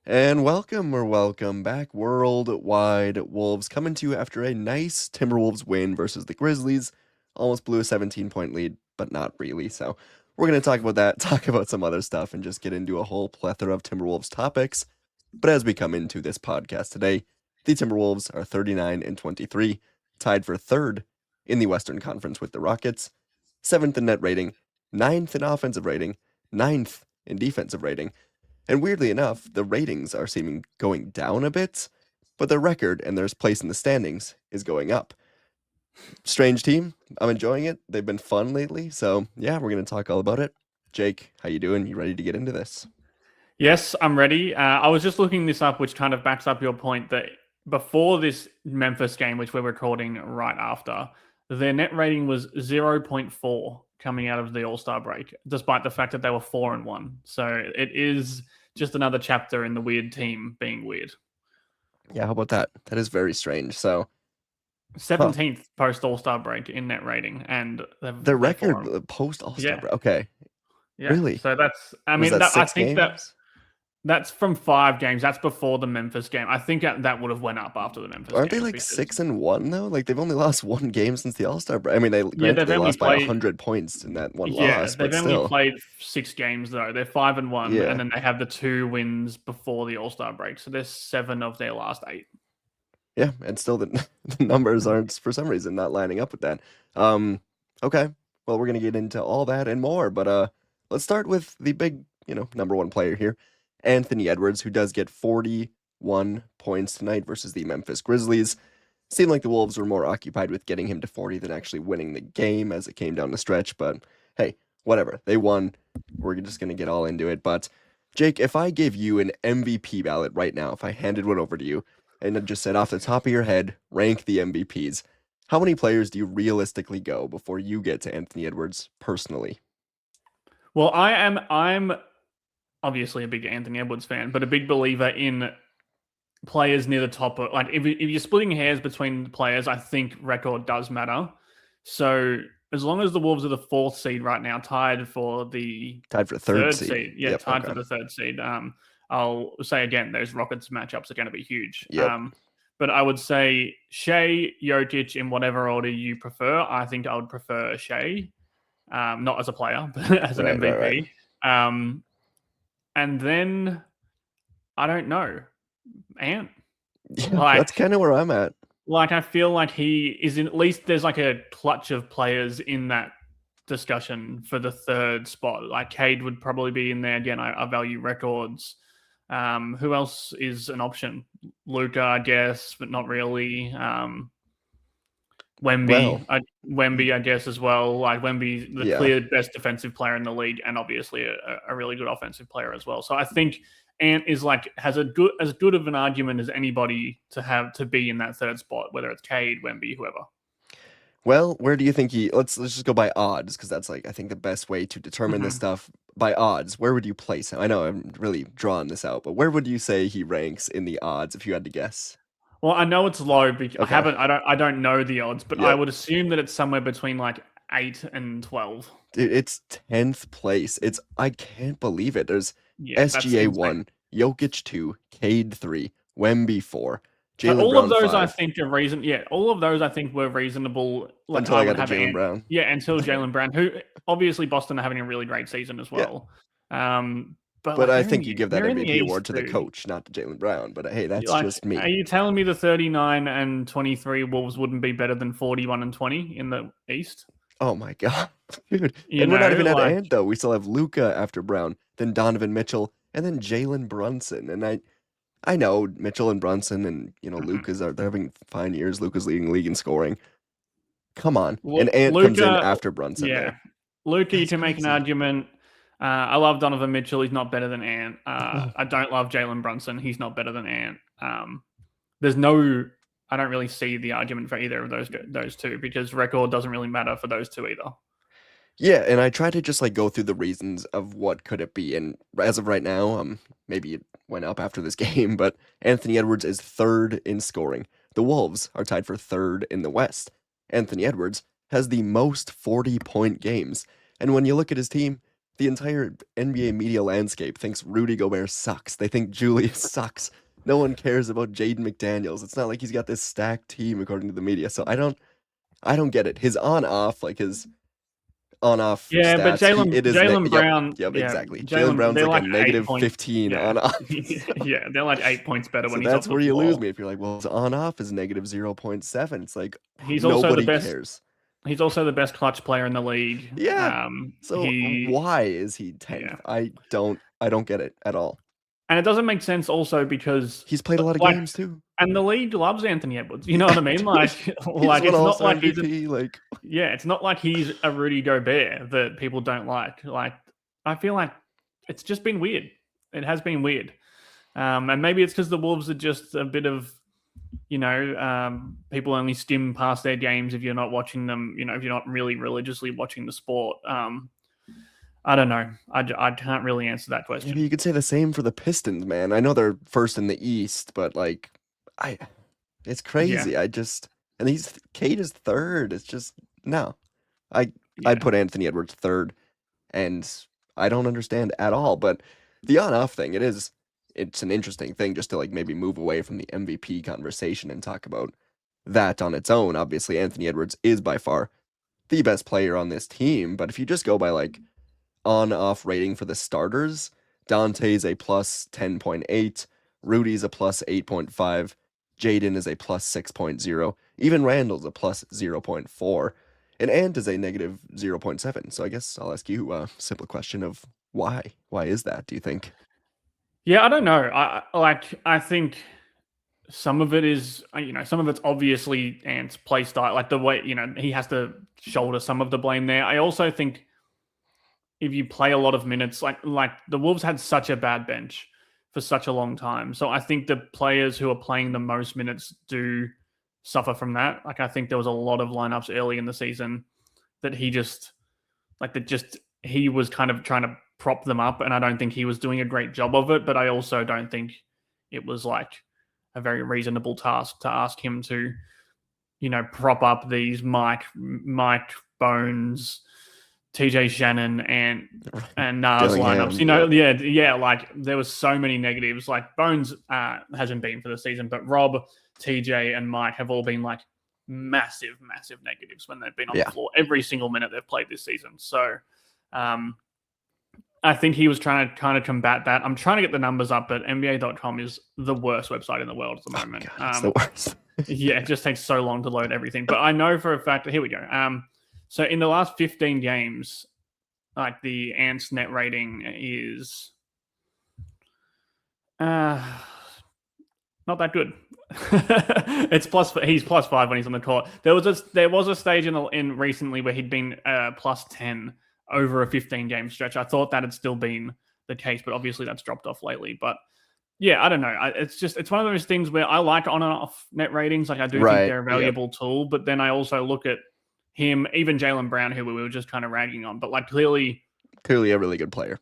And welcome back, Worldwide Wolves, coming to you after a nice Timberwolves win versus the Grizzlies. Almost blew a 17-point lead, but not really. So we're going to talk about that, talk about some other stuff, and just get into a whole plethora of Timberwolves topics. But as we come into this podcast today, the Timberwolves are 39 and 23, tied for third in the Western Conference with the Rockets, seventh in net rating, ninth in offensive rating, ninth in defensive rating. And weirdly enough, the ratings are seeming going down a bit, but their record and their place in the standings is going up. Strange team. I'm enjoying it. They've been fun lately. So yeah, we're gonna talk all about it. Jake, how you doing? You ready to get into this? Yes, I'm ready. I was just looking this up, which kind of backs up your point that before this Memphis game, which we're recording right after, their net rating was 0.4 coming out of the All-Star break, despite the fact that they were 4-1. So it is just another chapter in the weird team being weird. Yeah, how about that? That is very strange. So, huh. 17th post All-Star break in net rating, and Their they're record 4. post All-Star Yeah, break. Okay. yeah. Really? So that's, I Was mean, that I six think that games? that's from 5 games. That's before the Memphis game. I think that would have went up after the Memphis Aren't they game like because 6-1 though? Like they've only lost one game since the All-Star break. I mean, they yeah, granted they lost by 100 points in that one loss, but they've only still. played 6 games though. They're 5-1, and Yeah. then they have the 2 wins before the All Star break. So there's 7 of their last 8. Yeah, and still the numbers aren't for some reason not lining up with that. Um, okay. Well, we're gonna get into all that and more, but let's start with the big, number one player here, Anthony Edwards, who does get 41 points tonight versus the Memphis Grizzlies. Seemed like the Wolves were more occupied with getting him to 40 than actually winning the game as it came down the stretch, but hey, whatever. They won. We're just gonna get all into it. But Jake, if I gave you an MVP ballot right now, if I handed one over to you, and it just said off the top of your head, rank the MVPs. How many players do you realistically go before you get to Anthony Edwards personally? Well, I'm obviously a big Anthony Edwards fan, but a big believer in players near the top. Like if you're splitting hairs between players, I think record does matter. So as long as the Wolves are the 4th seed right now, tied for the Tied for third third seed. seed. Yeah, Yep. tied for Okay. the 3rd seed. I'll say again, those Rockets matchups are going to be huge. Yep. But I would say Shea, Jokic in whatever order you prefer. I think I would prefer Shea, not as a player, but as an Right. Right. Right. MVP. And then I don't know, Ant. Yeah, Like, that's kind of where I'm at. I feel like he is in, at least there's like a clutch of players in that discussion for the 3rd spot. Like Cade would probably be in there again. I value records. Who else is an option? Luca, I guess, but not really. Well, Wemby, I guess as well. Like Wemby, the yeah. clear best defensive player in the league, and obviously a really good offensive player as well. So I think Ant is has as good of an argument as anybody to be in that 3rd spot, whether it's Cade, Wemby, whoever. Well, where do you think let's just go by odds because that's like I think the best way to determine this Mm-hmm. stuff by odds. Where would you place him? I know I'm really drawing this out, but where would you say he ranks in the odds if you had to guess? Well, I know it's low because Okay. I don't know the odds, but I Yep. would assume that it's somewhere between like 8 and 12. Dude, it's 10th place. I can't believe it. There's Yeah, that's SGA insane. 1, Jokic 2, Cade 3, Wemby 4, So Jalen all of Brown those I 5 think are reason. Yeah, all of those I think were reasonable. Like until I I would got to have Jalen Brown. yeah, until Jalen Brown, who obviously Boston are having a really great season as Yeah. well. But But like I think you give that they're in the MVP East award to the too. coach, not to Jalen Brown. But hey, that's Like, just are me. you telling me the 39 and 23 Wolves wouldn't be better than 41 and 20 in the East? Oh my God. Dude. You And we're not know, even at like Ant though. We still have Luca after Brown, then Donovan Mitchell, and then Jalen Brunson. And I know Mitchell and Brunson and Luca's they're having fine years. Luca's leading the league in scoring. Come on. And Ant comes in Luca, after Brunson yeah, there. Luca, you That's can make an crazy. argument. I love Donovan Mitchell. He's not better than Ant. No. I don't love Jalen Brunson. He's not better than Ant. There's no. I don't really see the argument for either of those two because record doesn't really matter for those two either. Yeah, and I try to just like go through the reasons of what could it be. And as of right now, maybe it went up after this game, but Anthony Edwards is third in scoring. The Wolves are tied for third in the West. Anthony Edwards has the most 40-point games. And when you look at his team, the entire NBA media landscape thinks Rudy Gobert sucks. They think Julius sucks. No one cares about Jaden McDaniels. It's not like he's got this stacked team according to the media. So I don't get it. His on off, like his on off Yeah, but stats, it is Jalen yep, Brown, yep, yeah, exactly. Jalen Jalen, Brown's they're like a like negative 8 points. 15 Yeah, on off. yeah, they're like 8 points better So when he's off that's the where you lose floor. me if you're like, well, his on off is negative 0.7. It's like He's also the nobody best. cares. He's also the best clutch player in the league. Yeah. So He, why is he 10th? yeah, I don't get it at all. and it doesn't make sense also because He's played a lot of like, games too. and the league loves Anthony Edwards. You know what I mean? Like, He just like won it's not All-Star like he's MVP. Like, yeah, it's not like he's a Rudy Gobert that people don't like. Like, I feel like it's just been weird. It has been weird. And maybe it's because the Wolves are just a bit of, people only skim past their games if you're not watching them, if you're not really religiously watching the sport. I don't know. I can't really answer that question. maybe you could say the same for the Pistons, man. I know they're first in the East, but like, it's crazy. Yeah. And Cade is third. It's just, no. I'd Yeah. put Anthony Edwards third, and I don't understand at all. But the on-off thing, it's an interesting thing just to like maybe move away from the MVP conversation and talk about that on its own. Obviously, Anthony Edwards is by far the best player on this team, but if you just go by like on-off rating for the starters, Dante's a plus 10.8, Rudy's a plus 8.5, Jaden is a plus 6.0, even Randall's a plus 0.4, and Ant is a negative 0.7. So I guess I'll ask you a simple question of why? Why is that, do you think? Yeah, I don't know. I think some of it is, some of it's obviously Ant's play style, like the way, he has to shoulder some of the blame there. I also think if you play a lot of minutes, like the Wolves had such a bad bench for such a long time. So I think the players who are playing the most minutes do suffer from that. Like I think there was a lot of lineups early in the season that he was kind of trying to prop them up, and I don't think he was doing a great job of it. But I also don't think it was like a very reasonable task to ask him to, prop up these Mike Bones, TJ Shannon and Nas Dillingham, lineups. Yeah. Like there was so many negatives. Like Bones hasn't been for the season, but Rob, TJ, and Mike have all been like massive negatives when they've been on the floor every single minute they've played this season. So I think he was trying to kind of combat that. I'm trying to get the numbers up, but NBA.com is the worst website in the world at the moment. God, it's the worst. Yeah, it just takes so long to load everything. But I know for a fact, here we go. So in the last 15 games, like the Ants net rating is not that good. He's plus 5 when he's on the court. There was a stage in recently where he'd been plus 10 over a 15-game stretch. I thought that had still been the case, but obviously that's dropped off lately. But yeah, I don't know. It's one of those things where I like on and off net ratings. Like I do think they're a valuable tool, but then I also look at him, even Jalen Brown, who we were just kind of ragging on, but like clearly a really good player.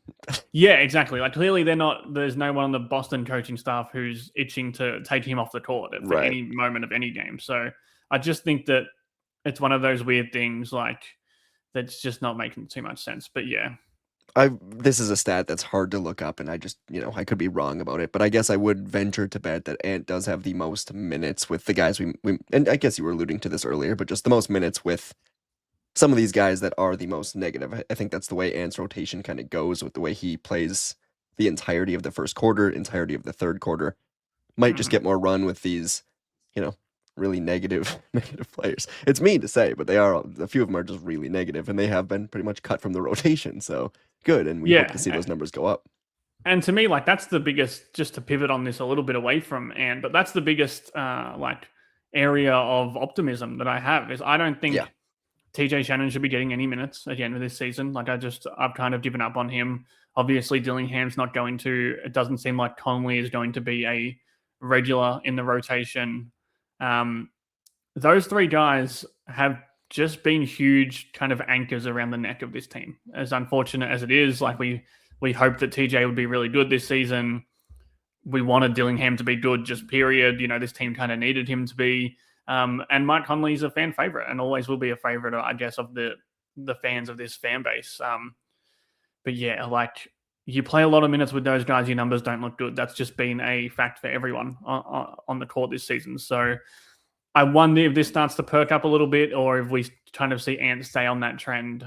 Yeah, exactly. Like clearly there's no one on the Boston coaching staff who's itching to take him off the court at any moment of any game. So I just think that it's one of those weird things like that's just not making too much sense. But yeah. This is a stat that's hard to look up, and I just, I could be wrong about it, but I guess I would venture to bet that Ant does have the most minutes with the guys we and I guess you were alluding to this earlier, but just the most minutes with some of these guys that are the most negative. I think that's the way Ant's rotation kind of goes with the way he plays the entirety of the first quarter, entirety of the third quarter. Might just get more run with these, really negative players. It's mean to say, but a few of them are just really negative, and they have been pretty much cut from the rotation. So good, and we hope to see those numbers go up. And to me, like that's the biggest, just to pivot on this a little bit away from Ant, but that's the biggest like area of optimism that I have is I don't think TJ Shannon should be getting any minutes at the end of this season. Like I've kind of given up on him. Obviously, Dillingham's not going to. It doesn't seem like Conley is going to be a regular in the rotation. Those three guys have just been huge kind of anchors around the neck of this team. As unfortunate as it is, like we hoped that TJ would be really good this season. We wanted Dillingham to be good, just period. This team kind of needed him to be. And Mike Conley's a fan favorite and always will be a favorite, I guess, of the fans of this fan base. But yeah, like you play a lot of minutes with those guys, your numbers don't look good. That's just been a fact for everyone on the court this season. So I wonder if this starts to perk up a little bit, or if we kind of see Ant stay on that trend.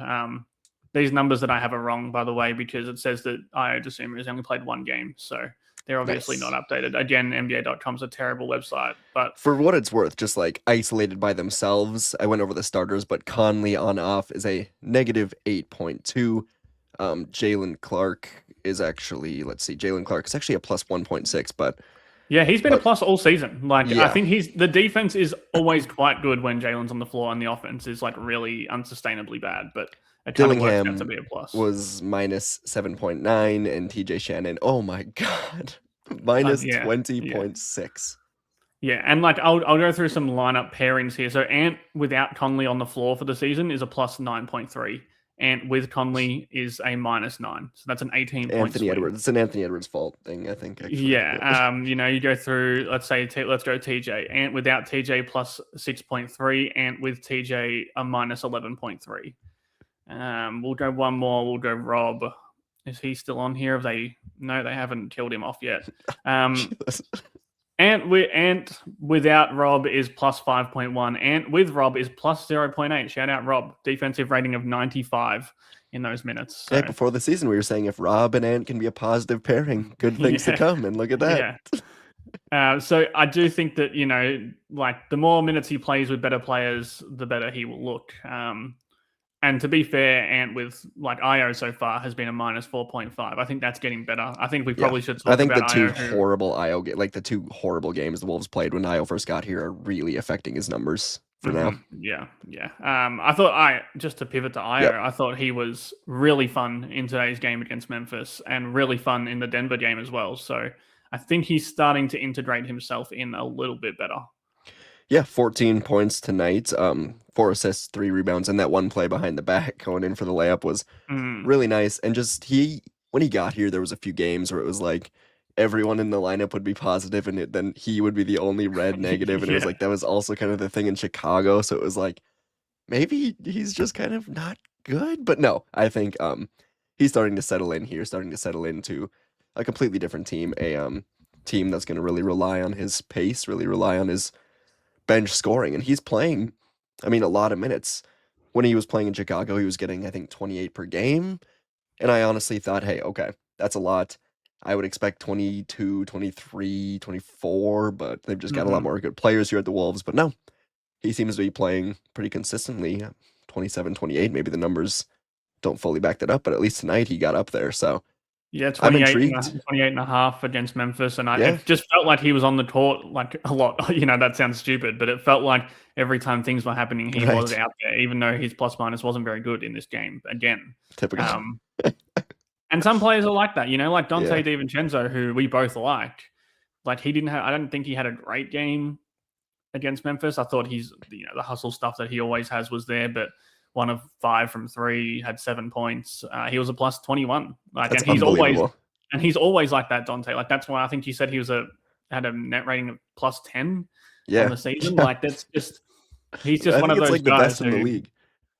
These numbers that I have are wrong, by the way, because it says that Io DeSumo has only played one game, so they're obviously not Nice. updated. Again, NBA.com is a terrible website, but For what it's worth, just like isolated by themselves, I went over the starters, but Conley on off is a negative 8.2. Jalen Clark is actually, let's see, Jalen Clark is actually a plus 1.6, but yeah, he's been a plus all season. Like I yeah, think the defense is always quite good when Jalen's on the floor, and the offense is like really unsustainably bad, but it kind of works out to Dillingham be a plus. was minus 7.9, and TJ Shannon, oh my God, minus Yeah, yeah. 20.6. Yeah, and like I'll go through some lineup pairings here. So Ant without Conley on the floor for the season is a plus 9.3. Ant with Conley is a minus 9. So that's an 18-point Anthony swing. Edwards. It's an Anthony Edwards fault thing, I think, actually. Yeah, you go through. Let's say let's go TJ. Ant without TJ plus 6.3. Ant with TJ a minus 11.3. We'll go one more. We'll go Rob. Is he still on here? No, they haven't killed him off yet. Ant without Rob is plus 5.1. Ant with Rob is plus 0.8. Shout out Rob. Defensive rating of 95 in those minutes. So. Yeah, before the season, we were saying if Rob and Ant can be a positive pairing, good things to come. And look at that. Yeah. So I do think that, like the more minutes he plays with better players, the better he will look. And to be fair, Ant with like Io so far has been a minus 4.5. I think that's getting better. I think we probably should talk I think about the two Io. horrible Io, like the two horrible games the Wolves played when Io first got here, are really affecting his numbers for now. Yeah. I thought just to pivot to Io, I thought he was really fun in today's game against Memphis and really fun in the Denver game as well. So I think he's starting to integrate himself in a little bit better. Yeah, 14 points tonight, 4 assists, 3 rebounds, and that one play behind the back going in for the layup was really nice. And just when he got here, there was a few games where it was like everyone in the lineup would be positive, and then he would be the only red negative, and it was like that was also kind of the thing in Chicago. So it was like maybe he's just kind of not good, but no, I think he's starting to settle in here, starting to settle into a completely different team, a team that's going to really rely on his pace, really rely on his bench scoring, and he's playing, I mean, a lot of minutes. When he was playing in Chicago, he was getting, I think, 28 per game, and I honestly thought, hey, okay, that's a lot. I would expect 22, 23, 24, but they've just got a lot more good players here at the Wolves, but no, he seems to be playing pretty consistently, 27, 28, maybe the numbers don't fully back that up, but at least tonight he got up there, so yeah, I'm 28 intrigued. 28 and a half against Memphis. And it just felt like he was on the court like a lot. That sounds stupid, but it felt like every time things were happening, he was out there, even though his plus minus wasn't very good in this game again. Typical. And some players are like that, like Dante DiVincenzo, who we both like. Like I don't think he had a great game against Memphis. I thought the hustle stuff that he always has was there, but 1 of 5 from 3, had 7 points. He was a plus 21. That's and he's always like that, Dante. Like that's why I think you said he had a net rating of plus 10 on the season. Yeah. Like he's just one of those like guys the best in the league.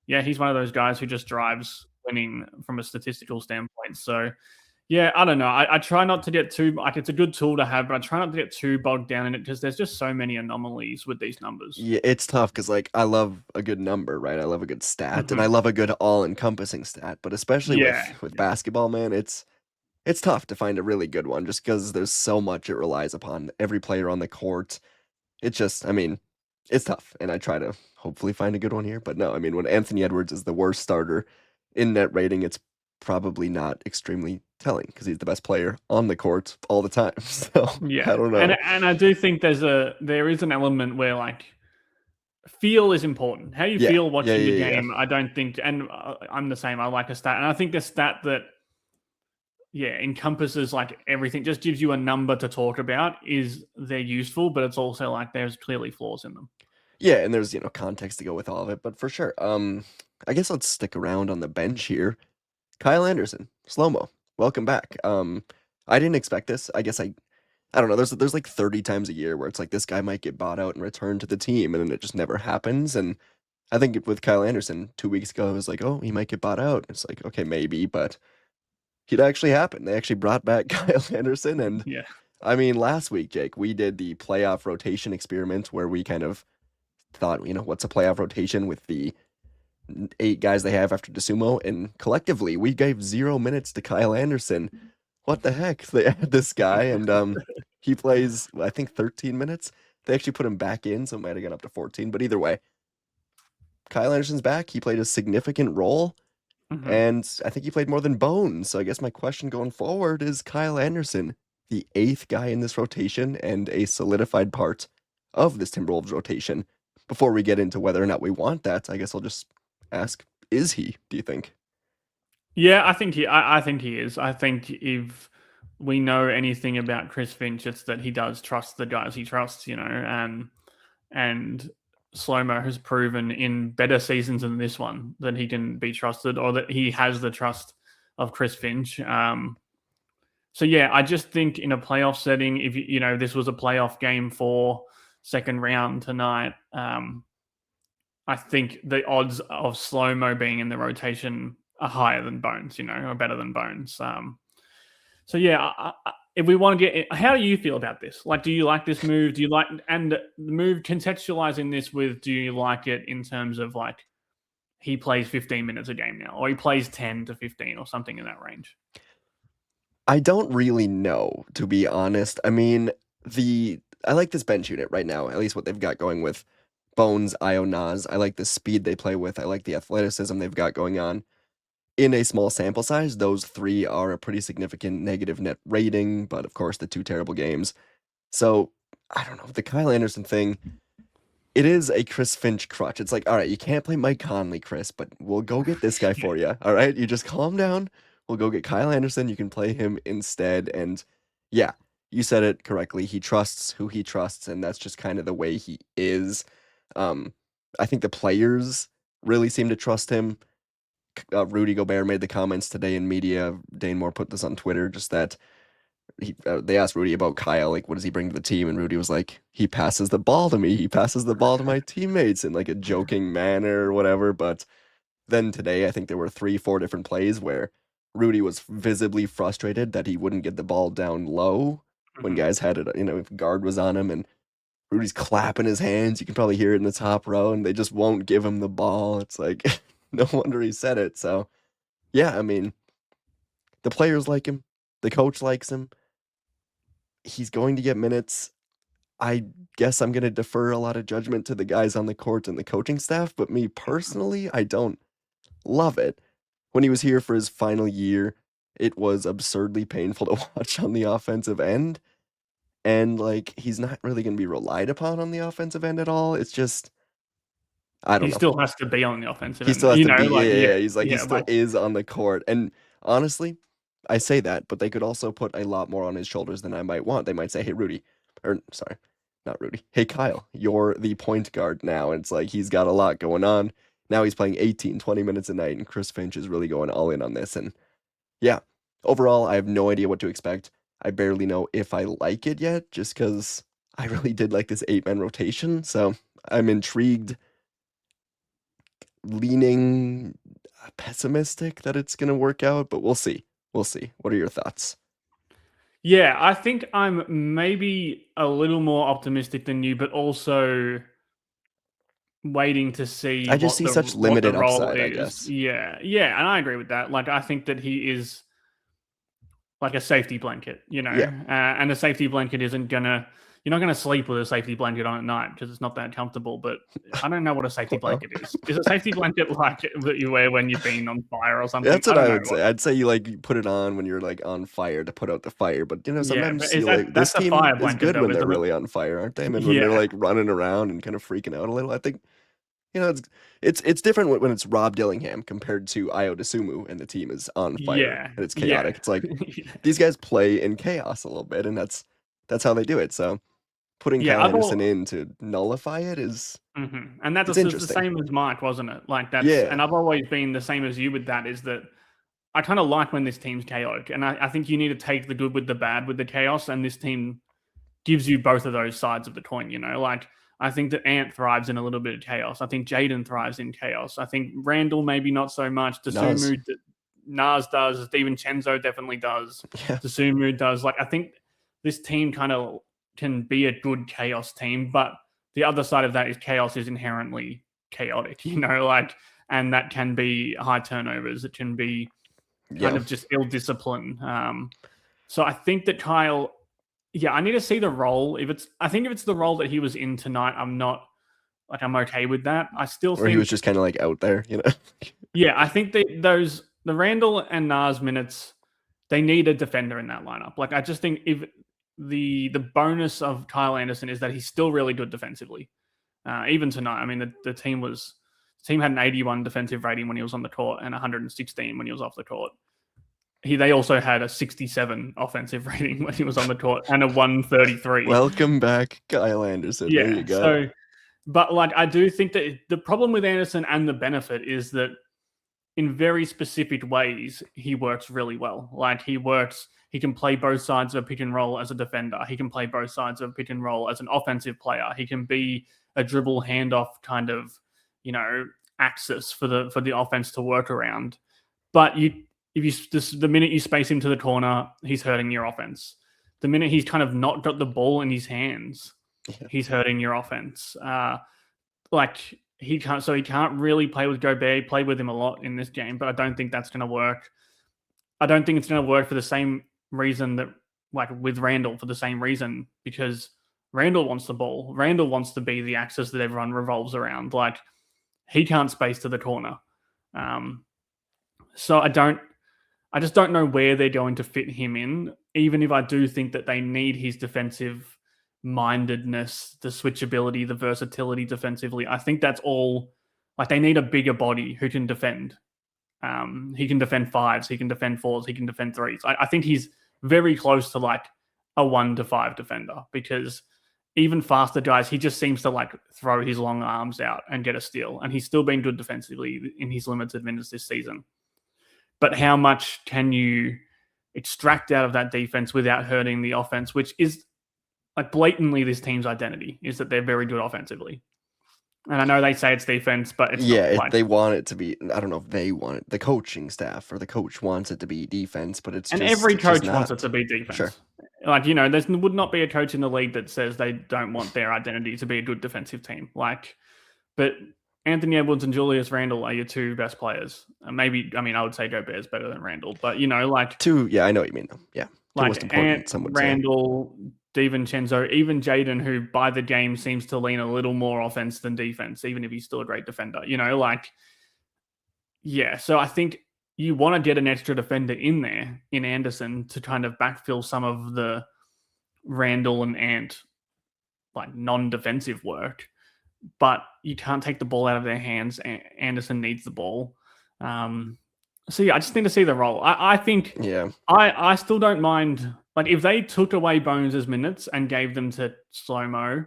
Yeah, he's one of those guys who just drives winning from a statistical standpoint. So yeah, I don't know. I try not to get too like it's a good tool to have, but I try not to get too bogged down in it because there's just so many anomalies with these numbers. Yeah, it's tough because like I love a good number, right? I love a good stat, and I love a good all-encompassing stat. But especially with basketball, man, it's tough to find a really good one just because there's so much it relies upon every player on the court. It's just, I mean, it's tough, and I try to hopefully find a good one here. But no, I mean, when Anthony Edwards is the worst starter in net rating, it's probably not extremely telling because he's the best player on the court all the time. So yeah, I don't know. And I do think there is an element where like feel is important. How you feel watching the game, I don't think, and I'm the same. I like a stat, and I think the stat that encompasses like everything, just gives you a number to talk about. They're useful, but it's also like there's clearly flaws in them. Yeah, and there's context to go with all of it, but for sure. I guess let's stick around on the bench here. Kyle Anderson, SloMo, welcome back. I didn't expect this. I guess I don't know. There's like 30 times a year where it's like this guy might get bought out and returned to the team, and then it just never happens. And I think with Kyle Anderson 2 weeks ago, I was like, oh, he might get bought out. It's like, okay, maybe, but it actually happened. They actually brought back Kyle Anderson. And Yeah. I mean, last week, Jake, we did the playoff rotation experiment where we kind of thought, what's a playoff rotation with the 8 guys they have after DeSumo, and collectively we gave 0 minutes to Kyle Anderson. What the heck? They had this guy, and he plays, I think, 13 minutes. They actually put him back in, so it might have gone up to 14. But either way, Kyle Anderson's back. He played a significant role, Mhm. and I think he played more than Bones. So I guess my question going forward is Kyle Anderson, the 8th guy in this rotation and a solidified part of this Timberwolves rotation. Before we get into whether or not we want that, I guess I'll just ask, is he, do you think? Yeah, I think he is. I think if we know anything about Chris Finch, it's that he does trust the guys he trusts, and SloMo has proven in better seasons than this one that he can be trusted, or that he has the trust of Chris Finch. So yeah, I just think in a playoff setting, if this was a playoff game for second round tonight, I think the odds of SloMo being in the rotation are higher than Bones, or better than Bones. So yeah, if we want to get, how do you feel about this? Like, do you like this move? Do you like, and the move contextualizing this with, do you like it in terms of like he plays 15 minutes a game now, or he plays 10 to 15 or something in that range? I don't really know, to be honest. I mean, I like this bench unit right now, at least what they've got going with Bones, Io, Nas. I like the speed they play with. I like the athleticism they've got going on. In a small sample size, those 3 are a pretty significant negative net rating, but of course the 2 terrible games. So, I don't know, the Kyle Anderson thing, it is a Chris Finch crutch. It's like, all right, you can't play Mike Conley, Chris, but we'll go get this guy for you. All right, you just calm down. We'll go get Kyle Anderson. You can play him instead. And yeah, you said it correctly. He trusts who he trusts, and that's just kind of the way he is. Um, I think the players really seem to trust him. Rudy Gobert made the comments today in media. Dane Moore put this on Twitter, just that they asked Rudy about Kyle, like, what does he bring to the team? And Rudy was like, he passes the ball to me. He passes the ball to my teammates in like a joking manner or whatever. But then today, I think there were 3, 4 different plays where Rudy was visibly frustrated that he wouldn't get the ball down low when Mhm. guys had it, if guard was on him, and Rudy's clapping his hands. You can probably hear it in the top row, and they just won't give him the ball. It's like, no wonder he said it. So, yeah, I mean, the players like him, the coach likes him. He's going to get minutes. I guess I'm gonna defer a lot of judgment to the guys on the court and the coaching staff, but me personally, I don't love it. When he was here for his final year, it was absurdly painful to watch on the offensive end, and, like, he's not really gonna be relied upon on the offensive end at all. It's just I don't He know. still has to be on the offensive He end, still has to be, like, yeah, he's like, he yeah, still like, is on the court, and honestly, I say that, but they could also put a lot more on his shoulders than I might want. They might say, "Hey, Rudy," or sorry, not Rudy. "Hey, Kyle, you're the point guard now." And it's like he's got a lot going on. Now he's playing 18, 20 minutes a night, and Chris Finch is really going all in on this. And yeah, overall, I have no idea what to expect. I barely know if I like it yet, just because I really did like this 8-man rotation. So I'm intrigued, leaning pessimistic that it's gonna work out, but we'll see. We'll see. What are your thoughts? yeah. I think I'm maybe a little more optimistic than you, but also waiting to see I just what see the such what the limited role upside, I is. guess. Yeah, yeah, and I agree with that. Like, I think that he is like a safety blanket, Yeah. and a safety blanket isn't gonna. You're not gonna sleep with a safety blanket on at night because it's not that comfortable. But I don't know what a safety Well, blanket is. Is a safety blanket like that you wear when you've been on fire or something? that's I what don't I know. would say. I'd say you like you put it on when you're like on fire to put out the fire. But Yeah, but sometimes is you that like this that's a team fire is blanket good though, when they're isn't it? really on fire, aren't they? I mean, when they're Yeah, like running around and kind of freaking out a little. I think it's different when it's Rob Dillingham compared to Io DeSumo and the team is on fire yeah, and it's yeah, chaotic. It's like these guys play in chaos a little bit, and that's how they do it. So putting yeah. Kyle I've Anderson all, in to nullify it is and that's it's just the interesting. same as Mike, wasn't it? Like Yeah, and I've always been the same as you with that. Is that I kind of like when this team's chaotic, and I think you need to take the good with the bad with the chaos, and this team gives you both of those sides of the coin. Like I think that Ant thrives in a little bit of chaos. I think Jaden thrives in chaos. I think Randall maybe not so much. Nas. Dasumu, Nas does, DiVincenzo definitely does, Yeah. Susumu does. Like I think this team kind of can be a good chaos team, but the other side of that is chaos is inherently chaotic, like, and that can be high turnovers. It can be kind Yeah. of just ill discipline. So I think that Kyle, yeah, I need to see the role. I think if it's the role that he was in tonight, I'm okay with that. I still Or he was think, just kind of like out there, yeah, I think the Randall and Nas minutes, they need a defender in that lineup. Like I just think if the bonus of Kyle Anderson is that he's still really good defensively. Even tonight, I mean, the team had an 81 defensive rating when he was on the court and 116 when he was off the court. They also had a 67 offensive rating when he was on the court and a 133. Welcome back, Kyle Anderson. Yeah. There you go. So, but like, I do think that the problem with Anderson and the benefit is that in very specific ways, he works really well. Like he can play both sides of a pick and roll as a defender. He can play both sides of a pick and roll as an offensive player. He can be a dribble handoff kind of, axis for the offense to work around. But the minute you space him to the corner, he's hurting your offense. The minute he's kind of not got the ball in his hands, he's hurting your offense. He can't really play with Gobert. He played with him a lot in this game, but I don't think that's going to work. I don't think it's going to work for the same reason that, like with Randle, for the same reason, because Randle wants the ball. Randle wants to be the axis that everyone revolves around. Like he can't space to the corner. So I just don't know where they're going to fit him in, even if I do think that they need his defensive mindedness, the switchability, the versatility defensively. I think that's all. Like they need a bigger body who can defend. He can defend fives, he can defend fours, he can defend threes. I think he's very close to like a 1 to 5 defender, because even faster guys, he just seems to like throw his long arms out and get a steal. And he's still been good defensively in his limited minutes this season. But how much can you extract out of that defense without hurting the offense, which is like blatantly this team's identity, is that they're very good offensively. And I know they say it's defense, but it's not. They want it to be. I don't know if they want it. The coaching staff or the coach wants it to be defense, but it's every coach not. wants it to be defense. Sure. Like there would not be a coach in the league that says they don't want their identity to be a good defensive team. But Anthony Edwards and Julius Randle are your two best players. Maybe, I would say Gobert is better than Randle, but two. Yeah, I know what you mean. Yeah, like most important. Some would Randle, DiVincenzo, even Jaden, who by the game seems to lean a little more offense than defense, even if he's still a great defender. So I think you want to get an extra defender in there in Anderson to kind of backfill some of the Randle and Ant like non-defensive work. But you can't take the ball out of their hands. Anderson needs the ball. So yeah, I just need to see the role. I think I still don't mind. Like if they took away Bones' minutes and gave them to SloMo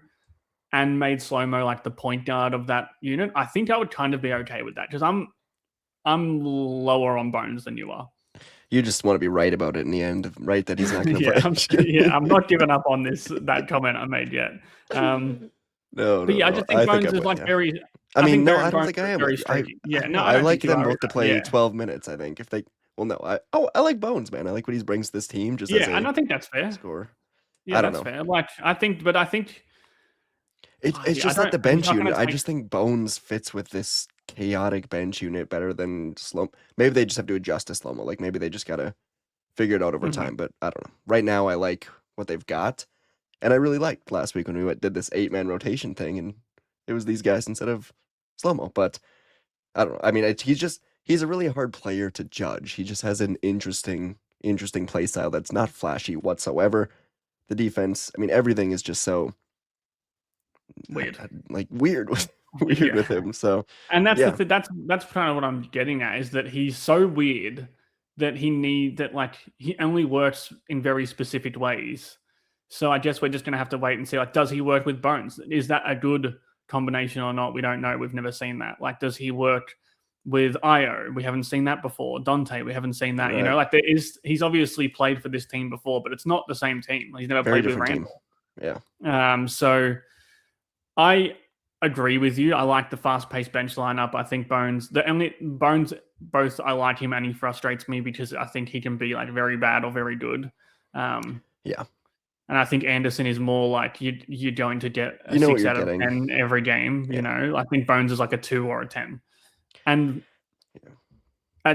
and made SloMo like the point guard of that unit, I think I would kind of be okay with that, because I'm lower on Bones than you are. You just want to be right about it in the end, right? That he's not going to play. I'm not giving up on that comment I made yet. No, but yeah, I just think Bones is like very. I don't think I am. I like them both to play 12 minutes. I think if they. Well, no, I like Bones, man. I like what he brings to this team. Just and I think that's fair. Score. Yeah, that's fair. Like I think it's just not the bench unit. I just think Bones fits with this chaotic bench unit better than SloMo. Maybe they just have to adjust to SloMo. Like maybe they just gotta figure it out over time. But I don't know. Right now, I like what they've got. And I really liked last week when we did this 8-man rotation thing, and it was these guys instead of SloMo. But I don't know. I mean, he's a really hard player to judge. He just has an interesting play style that's not flashy whatsoever. The defense, I mean, everything is just so weird, weird with him. So, and that's that's kind of what I'm getting at, is that he's so weird that he only works in very specific ways. So I guess we're just going to have to wait and see, like, does he work with Bones? Is that a good combination or not? We don't know. We've never seen that. Like, does he work with Io? We haven't seen that before. Dante, we haven't seen that. Right. He's obviously played for this team before, but it's not the same team. He's never played with Randle. Team. Yeah. So I agree with you. I like the fast-paced bench lineup. I think Bones both I like him and he frustrates me because I think he can be like very bad or very good. Um, Yeah. and I think Anderson is more like you're going to get a You know what 6 you're out of getting. 10 every game. Yeah. I think Bones is like a 2 or a 10. And Yeah.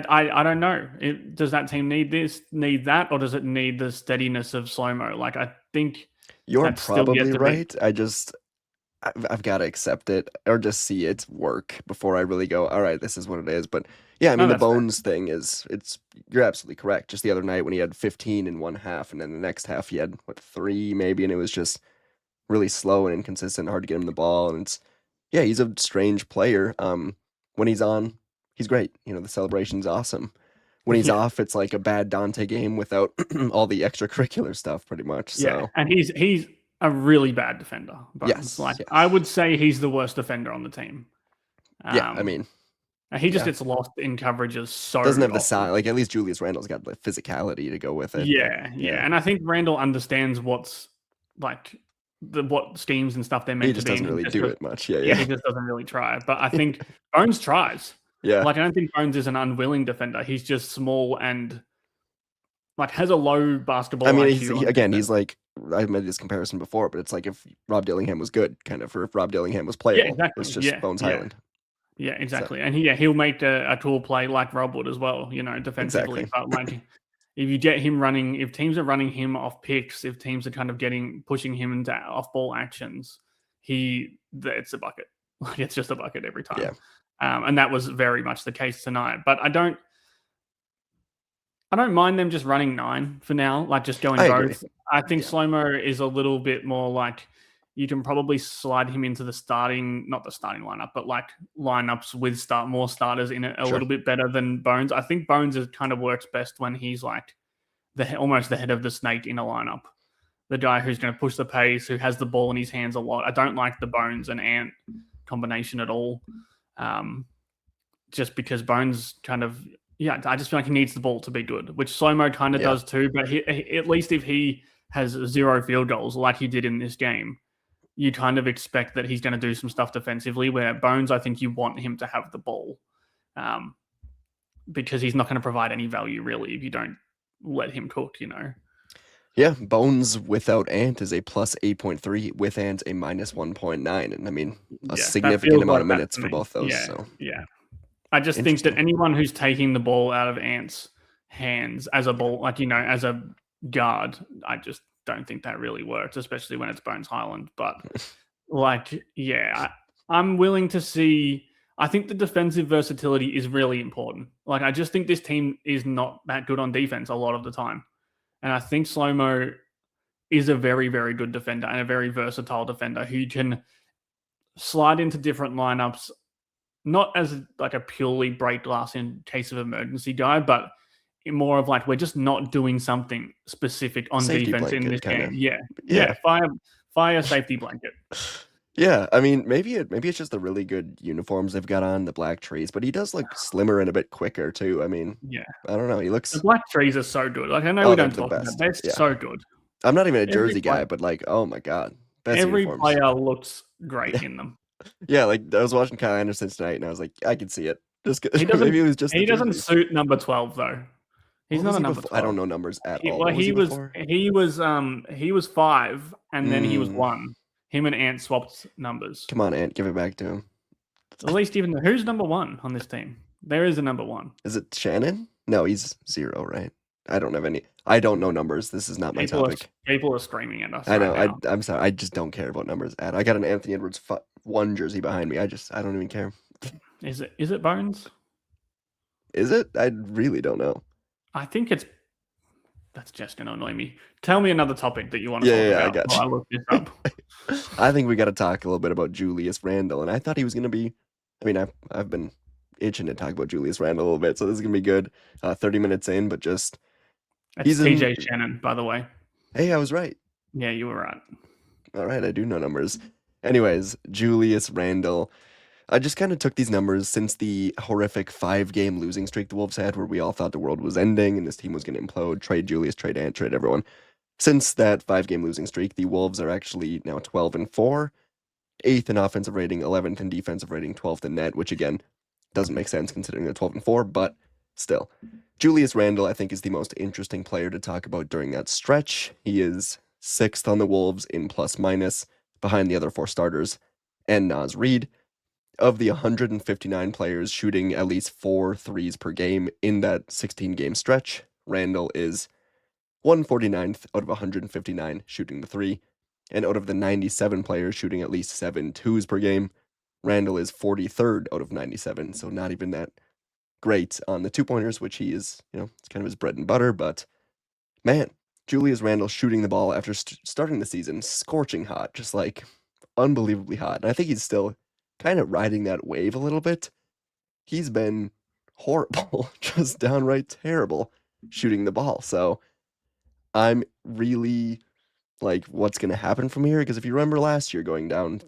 I don't know. Does that team need that, or does it need the steadiness of SloMo? Like I think You're that's still yet probably to be. right. I've got to accept it or just see it work before I really go, all right, this is what it is. But yeah, I No, mean, the that's fair. Bones thing you're absolutely correct. Just the other night when he had 15 in one half, and then the next half he had, what, three maybe, and it was just really slow and inconsistent, hard to get him the ball. And yeah, he's a strange player. When he's on, he's great. The celebration's awesome. When he's Yeah, off, it's like a bad Dante game without all the extracurricular stuff, pretty much. yeah, So, and he's a really bad defender, Bones. Like yes, I yes. would say he's the worst defender on the team. Yeah, I Um, mean, and he just yeah. gets lost in coverages so Doesn't have the often. size. Like at least Julius Randle's got the physicality to go with it. But Yeah, yeah, yeah, and I think Randall understands what's like what schemes and stuff they're he meant to just be in. doesn't He really just do does, it much. Yeah, yeah, yeah, he just doesn't really try. But I think Bones tries. yeah. Like I don't think Bones is an unwilling defender. He's just small and like has a low I basketball mean, IQ on again, defense. he's like I've made this comparison before, but it's like if Rob Dillingham was good, kind of, or if Rob Dillingham was Yeah, playable, it's exactly. just Yeah, Bones yeah, Highland. yeah, So exactly. And he'll make a tool play like Rob would as well. Defensively. exactly. But like if you get him running, if teams are running him off picks, if teams are kind of pushing him into off ball actions, it's a bucket. Like it's just a bucket every time. Yeah, And that was very much the case tonight. But I don't mind them just running 9 for now, like just going I agree. both. I think Yeah, SloMo is a little bit more like you can probably slide him into the starting, not the starting lineup, but like lineups with more starters in it a sure. little bit better than Bones. I think Bones kind of works best when he's like almost the head of the snake in a lineup. The guy who's going to push the pace, who has the ball in his hands a lot. I don't like the Bones and Ant combination at all. Just because Bones kind of, yeah, I just feel like he needs the ball to be good, which SloMo kind of Yeah, does too. But at least if he has 0 field goals like he did in this game, you kind of expect that he's going to do some stuff defensively. Where Bones, I think you want him to have the ball, because he's not going to provide any value really if you don't let him cook. yeah. Bones without Ant is a plus 8.3, with Ant a minus 1.9, and I mean a Yeah, that significant feels amount like of that minutes to for me. both those. Yeah, So yeah. I just think that interesting. anyone who's taking the ball out of Ant's hands as a Yeah, ball, like as a guard, I just don't think that really works, especially when it's Bones Highland. But like, yeah, I'm willing to see. I think the defensive versatility is really important. Like, I just think this team is not that good on defense a lot of the time, and I think SloMo is a very, very good defender and a very versatile defender who can slide into different lineups, not as like a purely break glass in case of emergency guy, but more of like we're just not doing something specific on safety defense in blanket this kind game. of. Yeah, Yeah, yeah, fire safety blanket. yeah. I mean, maybe it's just the really good uniforms they've got on, the black trees, but he does look slimmer and a bit quicker too. I mean, Yeah, I don't know. He the looks. black trees are so good. Like I know we Oh, they're don't the talk about, best. they're Yeah. so good. I'm not even a Every jersey play, guy, but like, oh my god, best every uniforms. player looks great Yeah, in them. yeah. Like I was watching Kyle Anderson tonight, and I was like, I can see it. Just He maybe doesn't. it was just the He doesn't jerseys. suit number 12 though. He's What not was a he number before? I 12. don't know numbers at He, all. well, What was he he was before? he was 5, and then he was Mm, 1. Him and Ant swapped numbers. come on, Ant, give it back to him. At least even who's number 1 on this team? There is a number 1. Is it Shannon? No, he's 0, right? I don't have any. I don't know numbers. This is not my People are topic. people are screaming at us I right know. now. I'm sorry. I just don't care about numbers. I got an Anthony Edwards 1 jersey behind me. I don't even care. Is it Bones? Is it? I really don't know. I think that's just gonna annoy me. Tell me another topic that you want to Yeah, talk yeah, yeah, I about got while I look this up. you. I think we got to talk a little bit about Julius Randle, and I thought he was gonna be. I mean, I've been itching to talk about Julius Randle a little bit, so this is gonna be good. 30 minutes in, but just That's he's in. TJ Shannon, by the way. Hey, I was right. Yeah, you were right. All right, I do know numbers. Anyways, Julius Randle. I just kind of took these numbers since the horrific 5-game losing streak the Wolves had, where we all thought the world was ending and this team was going to implode. Trade Julius, trade Ant, trade everyone. Since that 5-game losing streak, the Wolves are actually now 12-4, 8th in offensive rating, 11th in defensive rating, 12th in net, which again, Doesn't make sense considering they're 12-4, but still. Julius Randle, I think, is the most interesting player to talk about during that stretch. He is 6th on the Wolves in plus minus, behind the other 4 starters, and Naz Reid. Of the 159 players shooting at least 4 threes per game in that 16-game stretch, Randle is 149th out of 159 shooting the 3, and out of the 97 players shooting at least 7 twos per game, Randle is 43rd out of 97, so not even that great on the 2-pointers, which he is, it's kind of his bread and butter, but man, Julius Randle shooting the ball after starting the season scorching hot, just like unbelievably hot. And I think he's still kind of riding that wave a little bit. He's been horrible, just downright terrible shooting the ball. So I'm really like, what's going to happen from here? Because if you remember last year going down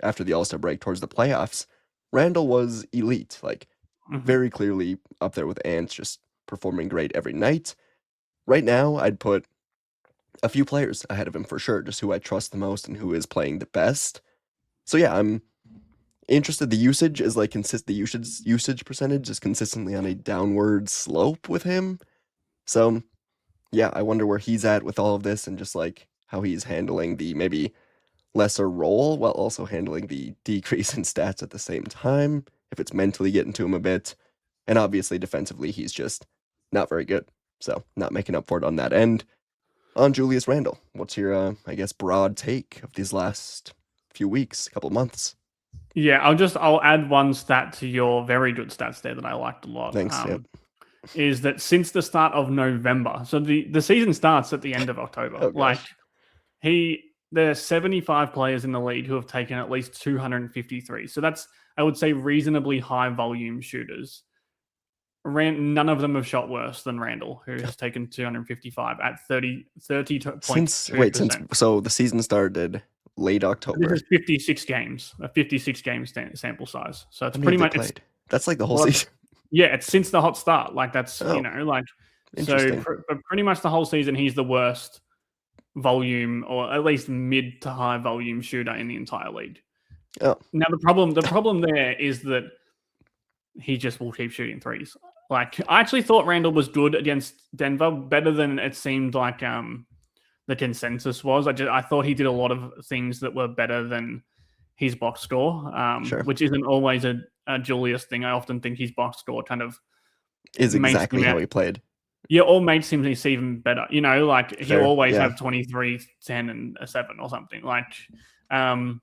after the All-Star break towards the playoffs, Randle was elite, like very clearly up there with Ants, just performing great every night. Right now, I'd put a few players ahead of him for sure, just who I trust the most and who is playing the best. So yeah, I'm interested. The usage is like the usage percentage is consistently on a downward slope with him. So yeah, I wonder where he's at with all of this and just like how he's handling the maybe lesser role while also handling the decrease in stats at the same time, if it's mentally getting to him a bit. And obviously defensively, he's just not very good. So not making up for it on that end. On Julius Randle, what's your, I guess, broad take of these last few weeks, couple months? Yeah, I'll add one stat to your very good stats there that I liked a lot. Thanks. Yep. Is that since the start of November, so the season starts at the end of October. Oh, gosh. There's 75 players in the league who have taken at least 253. So that's, I would say, reasonably high volume shooters. None of them have shot worse than Randle, who has taken 255 at 30.2%. So the season started late October. This is 56 games, a 56 game sample size. So it's pretty much that's like the whole season. Yeah, it's since the hot start. Like that's so pretty much the whole season. He's the worst volume, or at least mid to high volume shooter in the entire league. Oh. Now the problem there is that he just will keep shooting threes. Like I actually thought Randle was good against Denver, better than it seemed like the consensus was. I thought he did a lot of things that were better than his box score, which isn't always a Julius thing. I often think his box score kind of is exactly how he played. Yeah, or makes him even better. Like he'll always have 23, 10, and a 7 or something. Like, and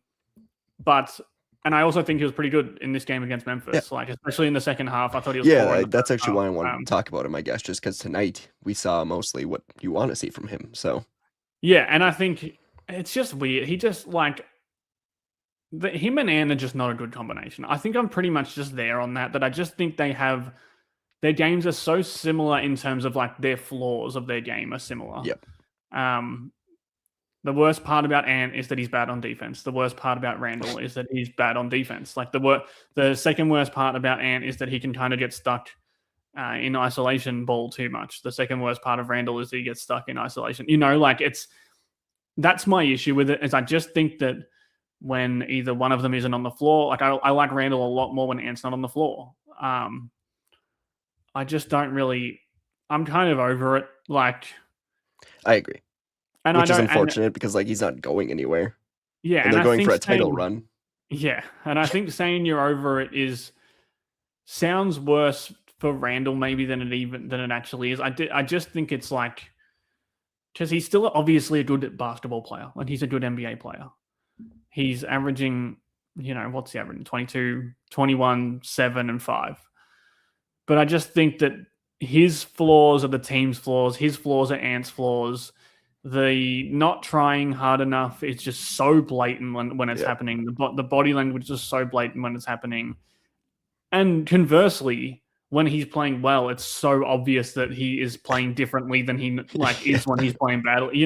I also think he was pretty good in this game against Memphis. Like, especially in the second half, I thought he was. Yeah, that's actually why I wanted to talk about him, I guess, just because tonight we saw mostly what you want to see from him. So. Yeah, and I think it's just weird. He just like. Him and Ann are just not a good combination. I think I'm pretty much just there on that I just think their games are so similar in terms of like their flaws of their game are similar. Yep. The worst part about Ant is that he's bad on defense. The worst part about Randle is that he's bad on defense. Like the second worst part about Ant is that he can kind of get stuck in isolation ball too much. The second worst part of Randle is that he gets stuck in isolation. That's my issue with it, is I just think that when either one of them isn't on the floor, like I like Randle a lot more when Ant's not on the floor. I just don't really. I'm kind of over it. Like, I agree, which is unfortunate because like he's not going anywhere. Yeah, and they're going for a title run. Yeah, and I think saying you're over it sounds worse for Randle maybe than it actually is. I just think it's like, because he's still obviously a good basketball player, like he's a good NBA player. He's averaging, what's he averaging? 22, 21, 7, and 5. But I just think that his flaws are the team's flaws. His flaws are Ant's flaws. The not trying hard enough is just so blatant when it's happening. The body language is just so blatant when it's happening. And conversely, when he's playing well, it's so obvious that he is playing differently than he is when he's playing badly.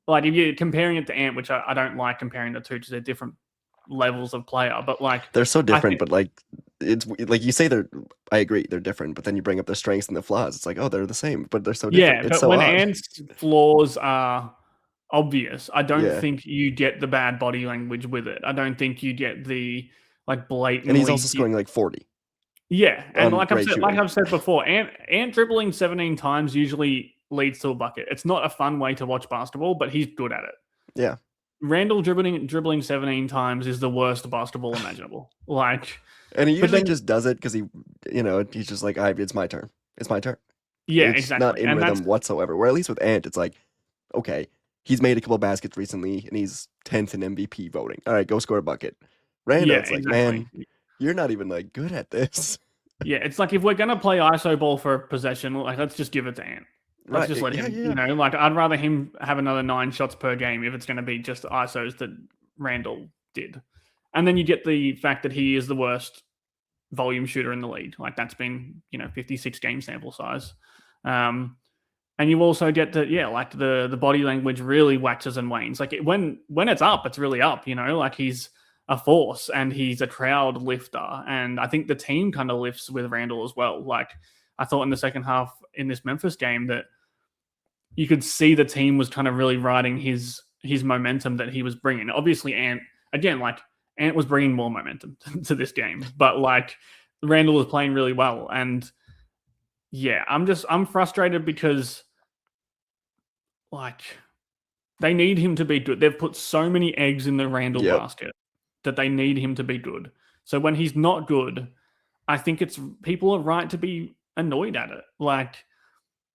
Like if you're comparing it to Ant, which I don't like comparing the two because they're different levels of player, but like they're so different. But like it's like you say I agree they're different, but then you bring up their strengths and the flaws. It's like, oh, they're the same, but they're so different. Yeah, but when Ant's flaws are obvious, I don't think you get the bad body language with it. I don't think you get the like And he's blatantly. also scoring like 40 Yeah, and on like great shooting. I've said before, Ant dribbling 17 times usually leads to a bucket. It's not a fun way to watch basketball, but he's good at it. Yeah. Randle dribbling 17 times is the worst basketball imaginable. Like, And he but usually then just does it because he's just like, it's my turn. It's my turn. yeah, It's not exactly, in and that's rhythm whatsoever. Where at least with Ant, it's like, okay, he's made a couple baskets recently and he's 10th in MVP voting. All right, go score a bucket. Randall, yeah, it's like, exactly. man, you're not even like good at this. Yeah, it's like if we're gonna play ISO ball for a possession, like let's just give it to Ant. Let's Right. just let Yeah, him, yeah. like I'd rather him have another 9 shots per game if it's going to be just ISOs that Randall did. And then you get the fact that he is the worst volume shooter in the league. Like that's been, 56 game sample size. And you also get like the body language really waxes and wanes. Like when it's up, it's really up, like he's a force and he's a crowd lifter. And I think the team kind of lifts with Randall as well. Like I thought in the second half in this Memphis game that you could see the team was kind of really riding his momentum that he was bringing. Obviously, Ant was bringing more momentum to this game, but like Randall was playing really well, and yeah, I'm frustrated because like they need him to be good. They've put so many eggs in the Randall Yep. basket that they need him to be good. So when he's not good, I think it's people are right to be annoyed at it. Like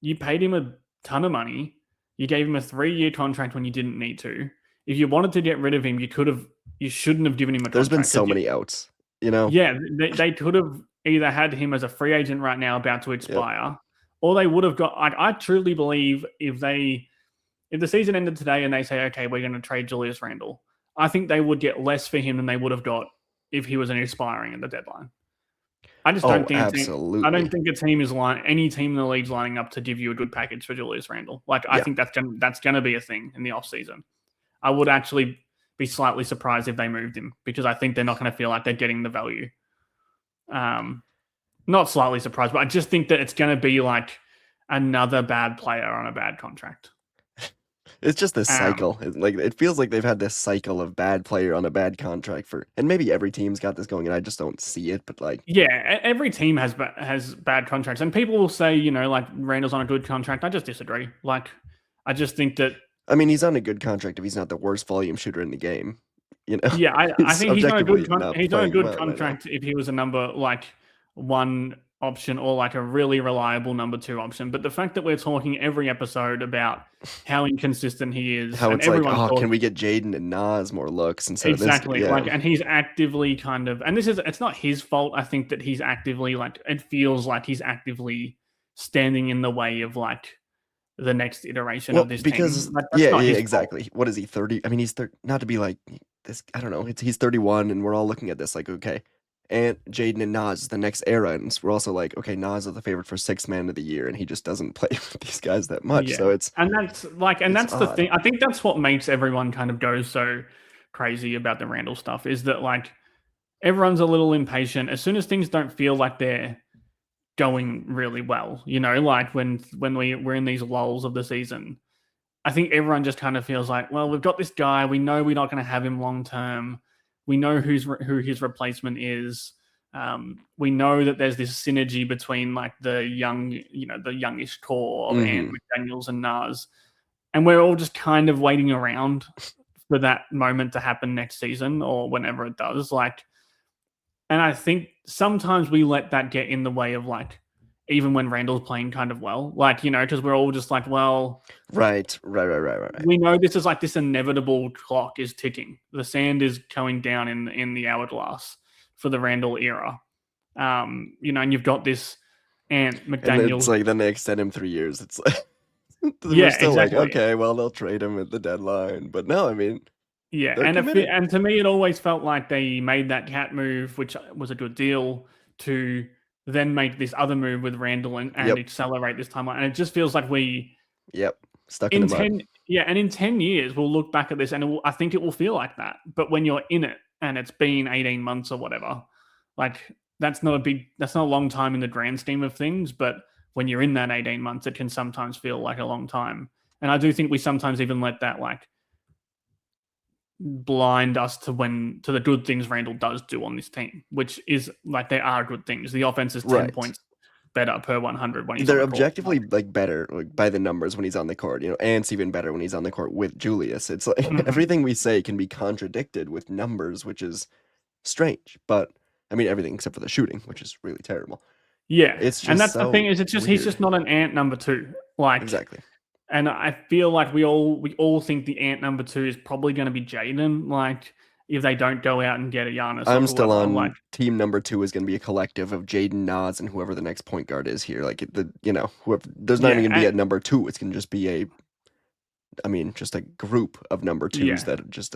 you paid him a ton of money. You gave him a 3-year contract when you didn't need to. If you wanted to get rid of him, you shouldn't have given him a There's been contract. so many outs, you know? Yeah, they could have either had him as a free agent right now about to Yep. expire, or they would have got. I truly believe if the season ended today and they say, okay, we're going to trade Julius Randle, I think they would get less for him than they would have got if he was an expiring at the deadline. I just don't Oh, think I don't absolutely. think any team in the league's lining up to give you a good package for Julius Randle. Like I Yeah. think that's gonna be a thing in the offseason. I would actually be slightly surprised if they moved him because I think they're not going to feel like they're getting the value. Not slightly surprised, but I just think that it's going to be like another bad player on a bad contract. It's just this cycle. It feels like they've had this cycle of bad player on a bad contract and maybe every team's got this going, and I just don't see it. But like, yeah, every team has bad contracts, and people will say, like Randall's on a good contract. I just disagree. Like, I just think that. I mean, he's on a good contract if he's not the worst volume shooter in the game. Yeah, I think he's on a good well contract if he was a number like 1 option or like a really reliable number 2 option. But the fact that we're talking every episode about how inconsistent he is, how and it's like, everyone's can we get Jaden and Nas more looks instead exactly of this? Yeah. and he's actively kind of, and it's not his fault. I think that he's actively it feels like he's actively standing in the way of like the next iteration of this because team. That's not his exactly. fault. What is he, 30? I mean, he's not to be like this. I don't know. He's 31, and we're all looking at this like, okay, and Jaden and Nas is the next era, and we're also like, okay, Nas is the favorite for 6th man of the year, and he just doesn't play with these guys that much. Yeah. So it's that's the odd. thing. I think that's what makes everyone kind of go so crazy about the Randall stuff is that like everyone's a little impatient as soon as things don't feel like they're going really well. Like when we're in these lulls of the season, I think everyone just kind of feels like, well, we've got this guy. We know we're not going to have him long term. We know who his replacement is. We know that there's this synergy between like the youngish core of Ant McDaniels and Nas, and we're all just kind of waiting around for that moment to happen next season or whenever it does. Like, and I think sometimes we let that get in the way of like, even when Randall's playing kind of well, like, because we're all just like, well, right. We know this is like this inevitable clock is ticking. The sand is going down in the hourglass for the Randall era. And you've got this Ant McDaniels. And it's like then they extend him 3 years. It's like we're still exactly. like, okay, well they'll trade him at the deadline, but no, I mean, yeah, and to me it always felt like they made that cat move, which was a good deal, to then make this other move with Randall and accelerate this timeline. And it just feels like stuck in the mud. And in 10 years, we'll look back at this and I think it will feel like that. But when you're in it and it's been 18 months or whatever, like that's not a long time in the grand scheme of things. But when you're in that 18 months, it can sometimes feel like a long time. And I do think we sometimes even let that like blind us to the good things Randle does do on this team, which is like they are good things. The offense is 10 Right. points better per 100 when he's on They're the court. objectively like better like by the numbers when he's on the court. Ant's even better when he's on the court with Julius. It's like Mhm. everything we say can be contradicted with numbers, which is strange. But I mean everything except for the shooting, which is really terrible. Yeah, It's and just that's the thing so is he's weird. just not an Ant number two. Like, Exactly. and I feel like we all think the Ant number two is probably going to be Jaden. Like, if they don't go out and get a Giannis or I'm still whoever. Like, on team number two is going to be a collective of Jaden Nas and whoever the next point guard is here. Like whoever, there's not even yeah, going to be a number two. It's going to just be just a group of number twos yeah, that just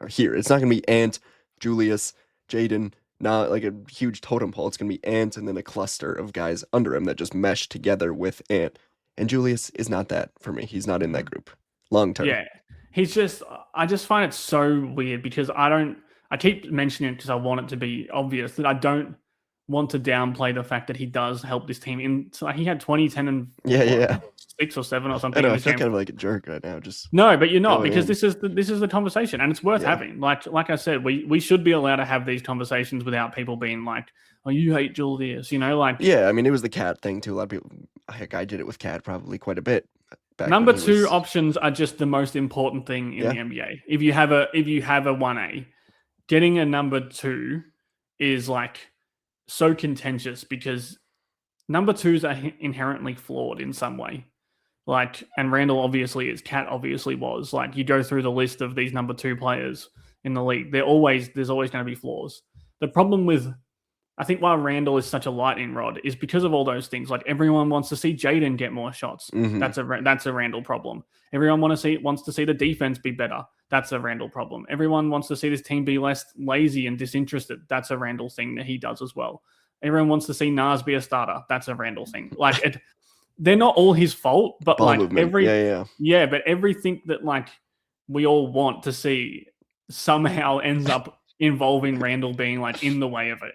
are here. It's not going to be Ant, Julius, Jaden, not like a huge totem pole. It's going to be Ant and then a cluster of guys under him that just mesh together with Ant. And Julius is not that for me. He's not in that mhm, group long term. yeah. He's just. I just find it so weird because I don't. I keep mentioning it because I want it to be obvious that I don't want to downplay the fact that he does help this team. So like he had 20, 10, and Yeah, what, yeah. 6 or 7 or I something know. in I this feel game. kind of like a jerk right now. Just No, but you're not going because in. this is the conversation, and it's worth Yeah. having. Like I said, we should be allowed to have these conversations without people being like, "Oh, you hate Julius," like Yeah, I mean, it was the cat thing too. A lot of people, heck, I did it with cat probably quite a bit back when number he two was. options are just the most important thing in Yeah, the NBA. If you have a 1A, getting a number two is like so contentious because number twos are inherently flawed in some way. Like, and Randall obviously is, Cat obviously was. Like, you go through the list of these number two players in the league, there's always going to be flaws. The problem with, I think, why Randall is such a lightning rod is because of all those things. Like, everyone wants to see Jaden get more shots. hmm That's a Randall problem. Everyone wants to see the defense be better. That's a Randall problem. Everyone wants to see this team be less lazy and disinterested. That's a Randall thing that he does as well. Everyone wants to see Nas be a starter. That's a Randall thing. Like, they're not all his fault, but ball like movement. Yeah. but everything that like we all want to see somehow ends up involving Randall being like in the way of it.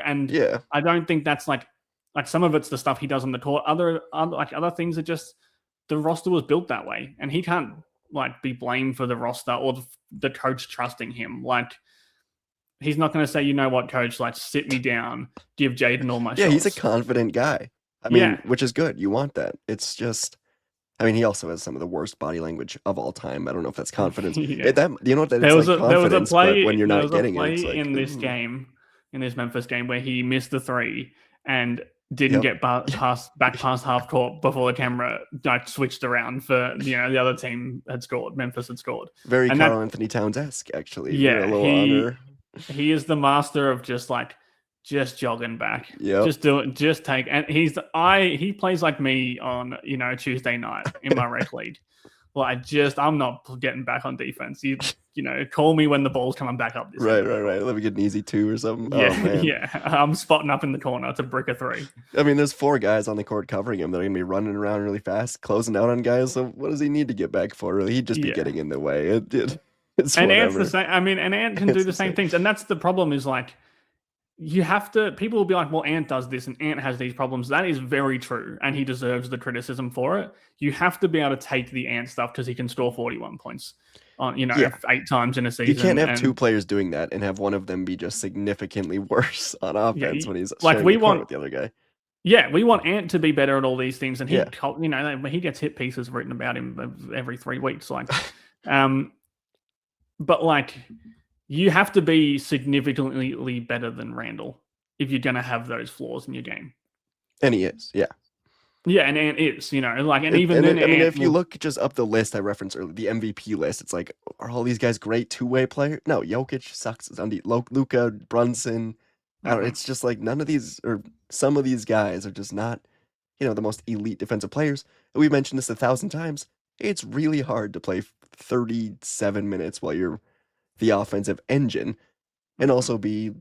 And Yeah. I don't think that's like some of it's the stuff he does on the court. Other things are just the roster was built that way, and he can't like be blamed for the roster or the coach trusting him. Like, he's not going to say, you know what, coach, like sit me down, give Jaden all my Yeah, he's a shots. confident guy. I mean, Yeah. which is good. You want that. It's just, I mean, he also has some of the worst body language of all time. I don't know if that's confidence. Yeah. That you know what that There it's was like a confidence, but when play. you're There not was a getting it, play it's like, in this ooh, game, in this Memphis game, where he missed the three and didn't yep, get past half court before the camera like switched around for the other team had scored. Memphis had scored, very and that Carl Anthony Towns esque actually. A yeah, little honor. he is the master of just jogging back, Yep. just do it, just take. And he plays like me on Tuesday night in my rec league. Well, I'm not getting back on defense. Call me when the ball's coming back up this Right, end of right, the right. court. Let me get an easy two or something. Oh Yeah, man. yeah. I'm spotting up in the corner to brick a three. I mean, there's four guys on the court covering him that are gonna be running around really fast, closing out on guys. So what does he need to get back for? Really, he'd just be Yeah. getting in the way. It's And Ant's the whatever. same. I mean, and Ant can do It's the the same same. things. And that's the problem is like, you have to, people will be like, well, Ant does this and Ant has these problems. That is very true. And he deserves the criticism for it. You have to be able to take the Ant stuff because he can score 41 points on, Yeah. 8 times in a season. You can't have and two players doing that and have one of them be just significantly worse on yeah, offense when he's like sharing we the court want, with the other guy. yeah, we want Ant to be better at all these things. And Yeah. he gets hit pieces written about him every 3 weeks. Like, but like, you have to be significantly better than Randall if you're going to have those flaws in your game. And he is, yeah. Yeah, and Ant is, like, and even and then, I mean, Ant if you look just up the list I referenced earlier, the MVP list, it's like, are all these guys great two-way players? No, Jokic sucks. Luka, Brunson. I don't. It's just like none of these, or some of these guys are just not, the most elite defensive players. And we've mentioned this 1,000 times. It's really hard to play 37 minutes while you're the offensive engine and also be,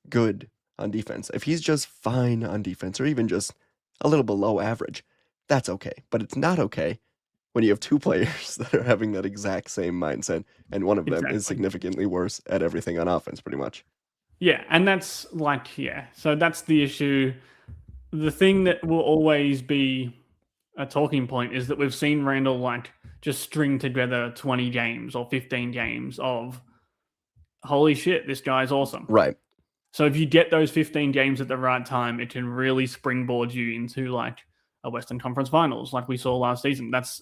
good on defense. If he's just fine on defense or even just a little below average, that's okay. But it's not okay when you have two players that are having that exact same mindset and one of them is Exactly. significantly worse at everything on offense, pretty much. Yeah, and that's like, yeah. So that's the issue. The thing that will always be a talking point is that we've seen Randle like just string together 20 games or 15 games of holy shit, this guy's awesome. Right. So if you get those 15 games at the right time, it can really springboard you into like a Western Conference Finals, like we saw last season. That's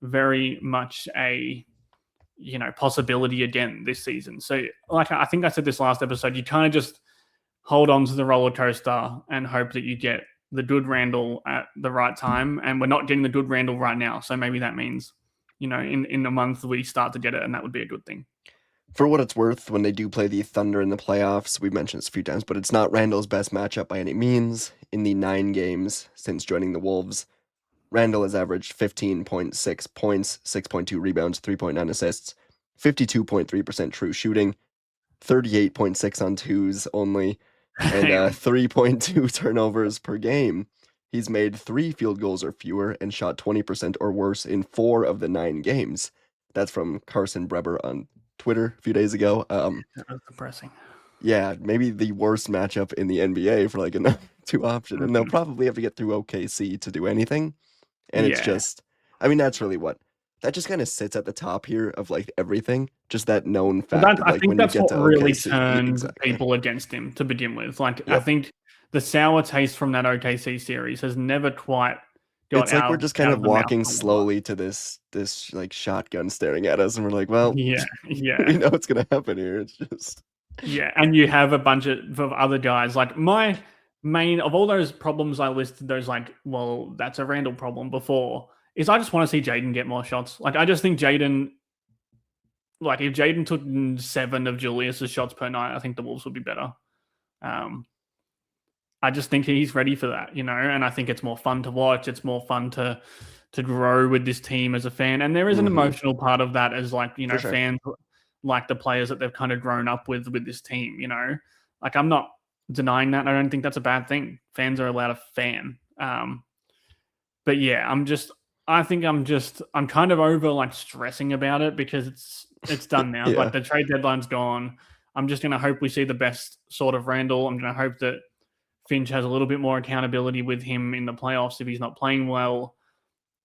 very much a possibility again this season. So like I think I said this last episode, you kind of just hold on to the roller coaster and hope that you get the good Randle at the right time. And we're not getting the good Randle right now. So maybe that means, in a month we start to get it, and that would be a good thing. For what it's worth, when they do play the Thunder in the playoffs, we've mentioned this a few times, but it's not Randall's best matchup by any means. In the 9 games since joining the Wolves, Randle has averaged 15.6 points, 6.2 rebounds, 3.9 assists, 52.3% true shooting, 38.6 on twos only, and 3.2 turnovers per game. He's made 3 field goals or fewer and shot 20% or worse in 4 of the 9 games. That's from Carson Breber on Twitter a few days ago. That's depressing. Yeah, maybe the worst matchup in the NBA for like a number 2 option, and they'll probably have to get through OKC to do anything. And it's just, I mean, that's really what that just kind of sits at the top here of like everything. Just that known fact of I like think when you that's get what to really OKC, turned exactly. people against him to begin with. Like I Yep. think the sour taste from that OKC series has never quite got It's like we're out just kind of of the mouth walking of the water. slowly to this like shotgun staring at us, and we're like, well, Yeah, we know what's gonna happen here. It's just and you have a bunch of other guys. Like my main of all those problems I listed, those like, well, that's a Randall problem before, is I just want to see Jaden get more shots. Like I just think Jaden, like if Jaden took 7 of Julius's shots per night, I think the Wolves would be better. I just think he's ready for that, and I think it's more fun to watch. It's more fun to grow with this team as a fan. And there is an emotional part of that as like, for sure. fans like the players that they've kind of grown up with this team, Like I'm not denying that. I don't think that's a bad thing. Fans are allowed to fan. But yeah, I'm kind of over like stressing about it because it's done now. Yeah. Like the trade deadline's gone. I'm just going to hope we see the best sort of Randall. I'm going to hope that Finch has a little bit more accountability with him in the playoffs if he's not playing well.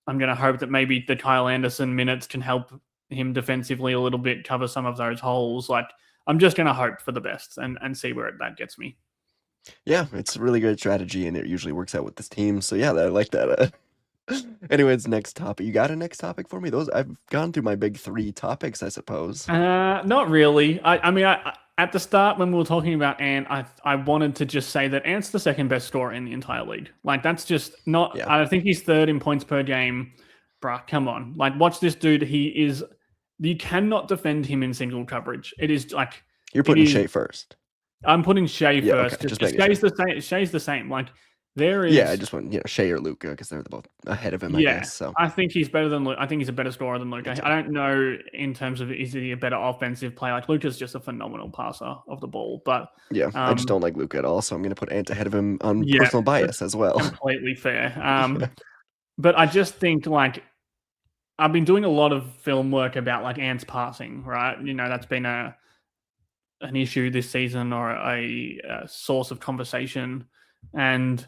I'm going to hope that maybe the Kyle Anderson minutes can help him defensively a little bit, cover some of those holes. Like I'm just going to hope for the best and see where that gets me. Yeah, it's a really great strategy, and it usually works out with this team. So yeah, I like that. Anyways, next topic. You got a next topic for me? Those I've gone through my big 3 topics, I suppose. Not really. I mean, at the start when we were talking about Ant, I wanted to just say that Ant's the second best scorer in the entire league. Like that's just not. Yeah. I think he's 3rd in points per game. Bruh, come on. Like watch this dude. He is. You cannot defend him in single coverage. It is like You're putting Shea first. I'm putting Shea first. Okay, just Shay's the same. Shay's the same. Like there is. Yeah, I just want Shea or Luka because they're both ahead of him. I guess so. I think he's better than Luka. I think he's a better scorer than Luka. I don't know in terms of is he a better offensive player. Like Luka's just a phenomenal passer of the ball, but yeah, I just don't like Luka at all. So I'm going to put Ant ahead of him on personal bias as well. Completely fair. But I just think like I've been doing a lot of film work about like Ant's passing, right? That's been an issue this season or a source of conversation. And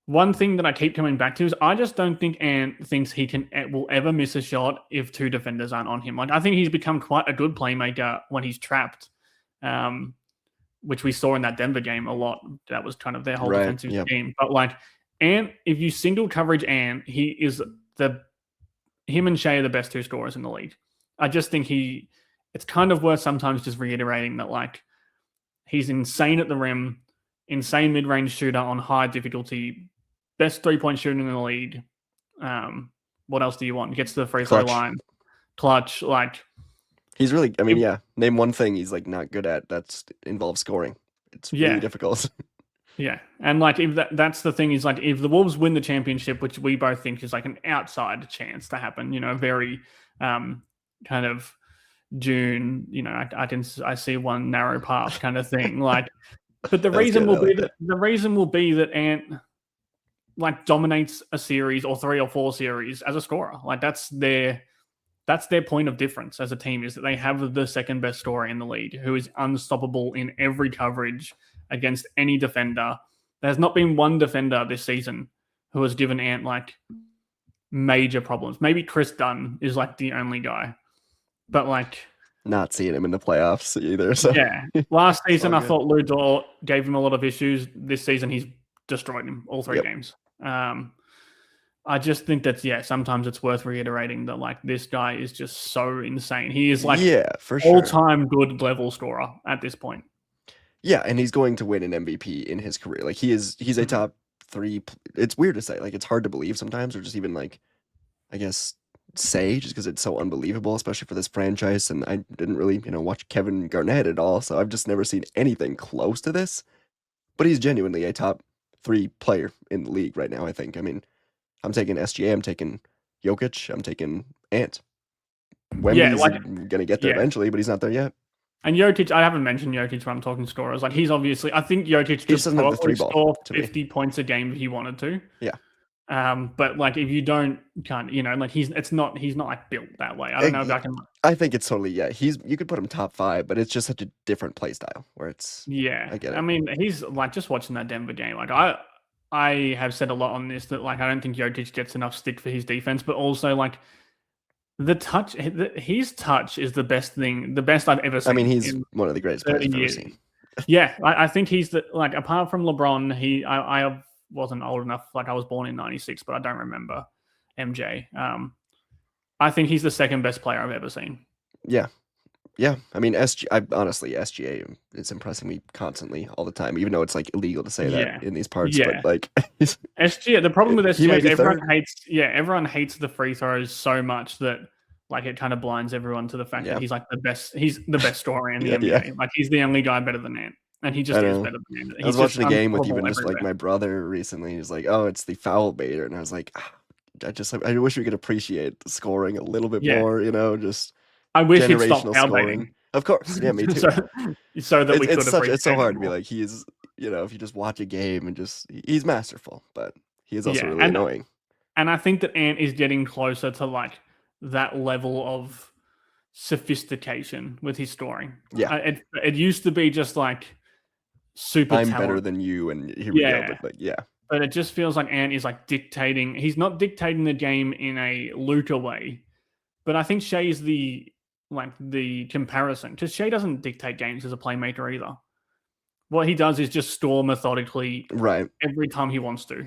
one thing that I keep coming back to is I just don't think Ant thinks he will ever miss a shot if 2 defenders aren't on him. Like I think he's become quite a good playmaker when he's trapped, which we saw in that Denver game a lot. That was kind of their whole defensive scheme. But like Ant, if you single coverage Ant, he is him and Shea are the best 2 scorers in the league. I just think it's kind of worth sometimes just reiterating that like he's insane at the rim, insane mid-range shooter on high difficulty, best 3-point shooter in the league. What else do you want? Gets to the free throw line. Clutch. Like he's really, I mean, name one thing he's like not good at that involves scoring. It's really difficult. Yeah. And like if that's the thing is like if the Wolves win the championship, which we both think is like an outside chance to happen, very kind of June, I see one narrow path kind of thing. Like but the reason will be that Ant like dominates a series or 3 or 4 series as a scorer. Like that's their point of difference as a team is that they have the second best scorer in the league who is unstoppable in every coverage against any defender. There's not been one defender this season who has given Ant like major problems. Maybe Chris Dunn is like the only guy, but like, Not seeing him in the playoffs either. So yeah. Last it's all season, I good. thought Lou Dort gave him a lot of issues. This season, he's destroyed him all three Yep. games. I just think that's, sometimes it's worth reiterating that like this guy is just so insane. He is like Yeah, for sure. all-time good level scorer at this point. Yeah, and he's going to win an MVP in his career. Like he's a top 3. It's weird to say. Like it's hard to believe sometimes, or just even like, I guess, say, just because it's so unbelievable, especially for this franchise. And I didn't really, watch Kevin Garnett at all, so I've just never seen anything close to this. But he's genuinely a top 3 player in the league right now, I think. I mean, I'm taking SGA, I'm taking Jokic, I'm taking Ant. Yeah, Wemby's like, gonna get there eventually, but he's not there yet. And Jokic, I haven't mentioned Jokic when I'm talking scorers. Like he's obviously, I think Jokic He could just doesn't have the probably 3 ball score to me. 50 points a game if he wanted to. Yeah. But like if you can't, like he's not like built that way. I don't know if I can. I think it's totally, you could put him top 5, but it's just such a different play style where it's, Yeah. I get it. I mean, he's like just watching that Denver game. Like I have said a lot on this that like I don't think Jokic gets enough stick for his defense, but also like his touch is the best I've ever seen. I mean, he's one of the greatest players I've ever seen. Yeah, I think he's like apart from LeBron, I wasn't old enough. Like I was born in '96, but I don't remember MJ. I think he's the second best player I've ever seen. Yeah. I mean, honestly, SGA is impressing me constantly all the time, even though it's like illegal to say that in these parts. Yeah. But like, SGA, the problem with He might SGA is be everyone hates the free throws so much that like it kind of blinds everyone to the fact that he's like the best. He's the best scorer in the NBA. Like he's the only guy better than Ant, and he just is better than Ant. I was watching a game with even just like my brother recently. He's like, "Oh, it's the foul baiter," and I was like, I wish we could appreciate the scoring a little bit more. Just I wish he'd stop generational foul scoring. baiting. Of course, yeah, me too. so that we could appreciate it's so hard to be more. like he's if you just watch a game and he's masterful, but he is also really annoying. And I think that Ant is getting closer to like that level of sophistication with his scoring. Yeah, it used to be just like super. I'm talent. better than you, and here we go. But But it just feels like Ant is like dictating. He's not dictating the game in a Luka way, but I think Shea's the comparison because Shea doesn't dictate games as a playmaker either. What he does is just score methodically, right, every time he wants to.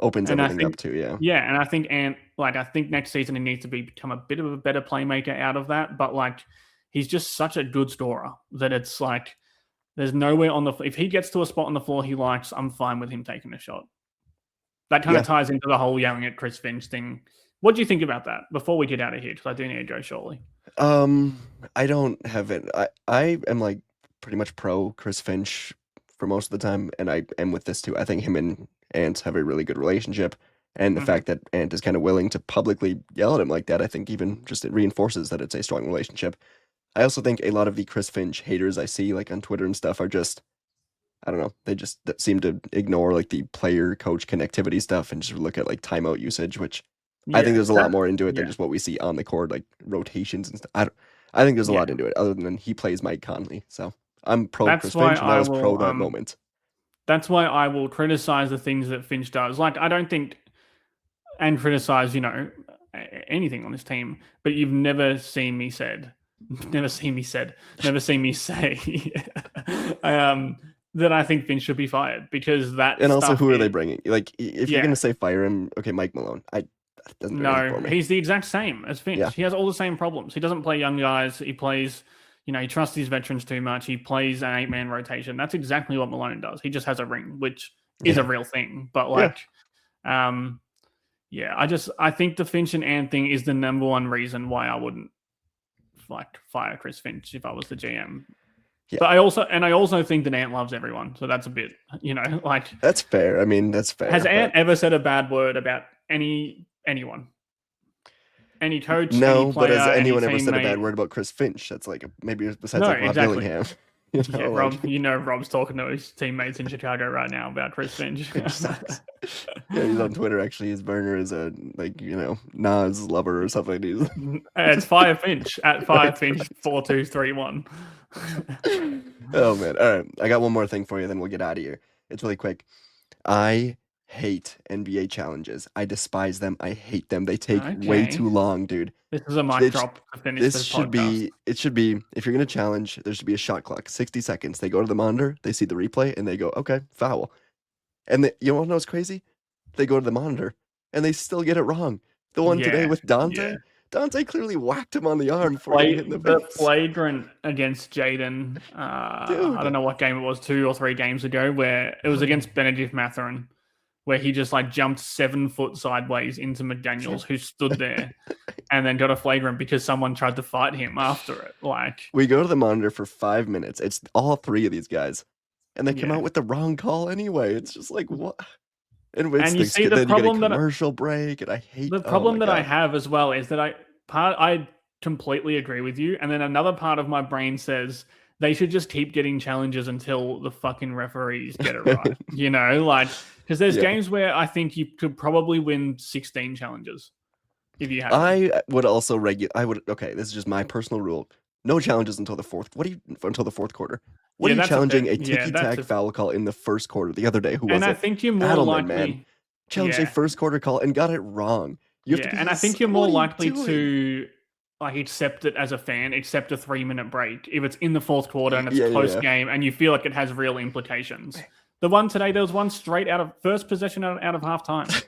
Opens everything up too, Yeah, and I think Ant, I think next season he needs to become a bit of a better playmaker out of that. But like, he's just such a good scorer that it's like there's nowhere on the. If he gets to a spot on the floor he likes, I'm fine with him taking a shot. That kind of ties into the whole yelling at Chris Finch thing. What do you think about that before we get out of here? Because I do need to go shortly. I don't have it. I am like pretty much pro Chris Finch for most of the time, and I am with this too. I think him and Ant have a really good relationship, and the fact that Ant is kind of willing to publicly yell at him like that, I think even just it reinforces that it's a strong relationship. I also think a lot of the Chris Finch haters I see like on Twitter and stuff are just, I don't know, they just seem to ignore like the player coach connectivity stuff and just look at like timeout usage, which I think there's a lot more into it than just what we see on the court, like rotations and stuff. I think there's a lot into it, other than he plays Mike Conley. So I'm pro Chris Finch, and I was pro that moment. That's why I will criticize the things that Finch does. Like, I don't think, and criticize, anything on this team, but you've never seen me say that I think Finch should be fired because that. And also, who are they bringing? Like, if you're gonna say fire him, okay, Mike Malone. No, he's the exact same as Finch. Yeah. He has all the same problems. He doesn't play young guys. He plays, he trusts his veterans too much. He plays an 8-man rotation. That's exactly what Malone does. He just has a ring, which is a real thing. But I think the Finch and Ant thing is the number one reason why I wouldn't fire Chris Finch if I was the GM. Yeah. But I also think that Ant loves everyone. So that's a bit, That's fair. I mean, that's fair. Has Ant ever said a bad word about anyone? Any coach? No, any player, but has anyone ever teammate? said a bad word about Chris Finch? That's like maybe besides Rob Dillingham. Rob. Rob's talking to his teammates in Chicago right now about Chris Finch. He's on Twitter. Actually, his burner is a Nas lover or something. It's Fire Finch at Fire Finch 4231. Oh man! All right, I got one more thing for you. Then we'll get out of here. It's really quick. I hate NBA challenges. I despise them. I hate them. They take way Okay. too long, dude. This is a mic It, drop to finish this the should podcast. be, it should be, if you're going to challenge, there should be a shot clock, 60 seconds. They go to the monitor, they see the replay, and they go, okay, foul. And you want to know what's crazy? They go to the monitor, and they still get it wrong. The one today Yeah. with Yeah. Dante clearly whacked him on the arm before getting hit in the face. Flagrant against Jaden. I don't Dude. know what game it was, 2 or 3 games ago, where it was against Benedict Mathurin, where he just like jumped 7 foot sideways into McDaniels, who stood there, and then got a flagrant because someone tried to fight him after it. Like, We go to the monitor for 5 minutes. It's all 3 of these guys, and they come yeah. out with the wrong call anyway. It's just like, what? And And you see the then you get a problem that commercial break, and I hate. the Oh problem my that I god. have as well is that I completely agree with you, and then another part of my brain says they should just keep getting challenges until the fucking referees get it right. You know, like, because there's Yeah. games where I think you could probably win 16 challenges if you had them. I would also okay, this is just my personal rule. No challenges until the fourth. Until the fourth quarter? What Yeah, are you that's a challenging fair. a Yeah, ticky that's tack a. foul call in the first quarter the other day? Who And was I it? think you're more Adelman, man. likely. Challenged a Yeah, first quarter call and got it wrong. You have to yeah, be and I this, think you're what more are you likely doing? to like accept it as a fan, accept a 3-minute break if it's in the fourth quarter and it's Yeah, close yeah. game and you feel like it has real implications. The one today, there was one straight out of first possession out of halftime.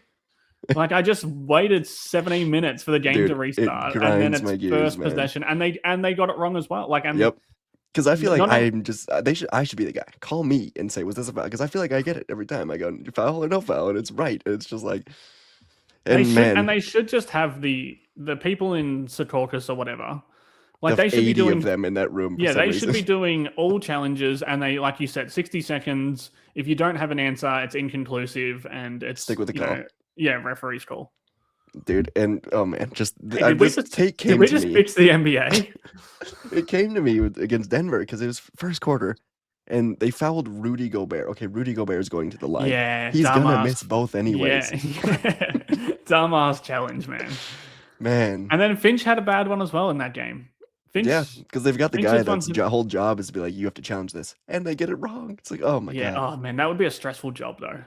Like, I just waited 17 minutes for the game Dude, to it restart, and then grinds it's my gears, first man. possession, and they got it wrong as well. Like, and Yep. Because I feel like none of I'm just I should be the guy. Call me and say, was this a foul? Because I feel like I get it every time. I go, foul or no foul, and it's right. And it's just like, they and should, and man, they should just have the people in Secaucus or whatever. Like, the they should be 80 doing. of them in that room for Yeah, some they should reason. be doing all challenges, and they, like you said, 60 seconds. If you don't have an answer, it's inconclusive, and it's Stick with the call. Referee's call. Dude, and oh man, just Hey, I did we just just take did came we to just me. fix the NBA? It came to me against Denver because it was first quarter, and they fouled Rudy Gobert. Okay, Rudy Gobert is going to the line. Yeah, He's gonna dumbass. miss both anyways. Yeah, dumbass challenge, man. Man, And then Finch had a bad one as well in that game. Finch, yeah, because they've got the Finch's guy one that's to- whole job is to be like, you have to challenge this, and they get it wrong. It's like, oh my yeah. god. Oh man, that would be a stressful job though.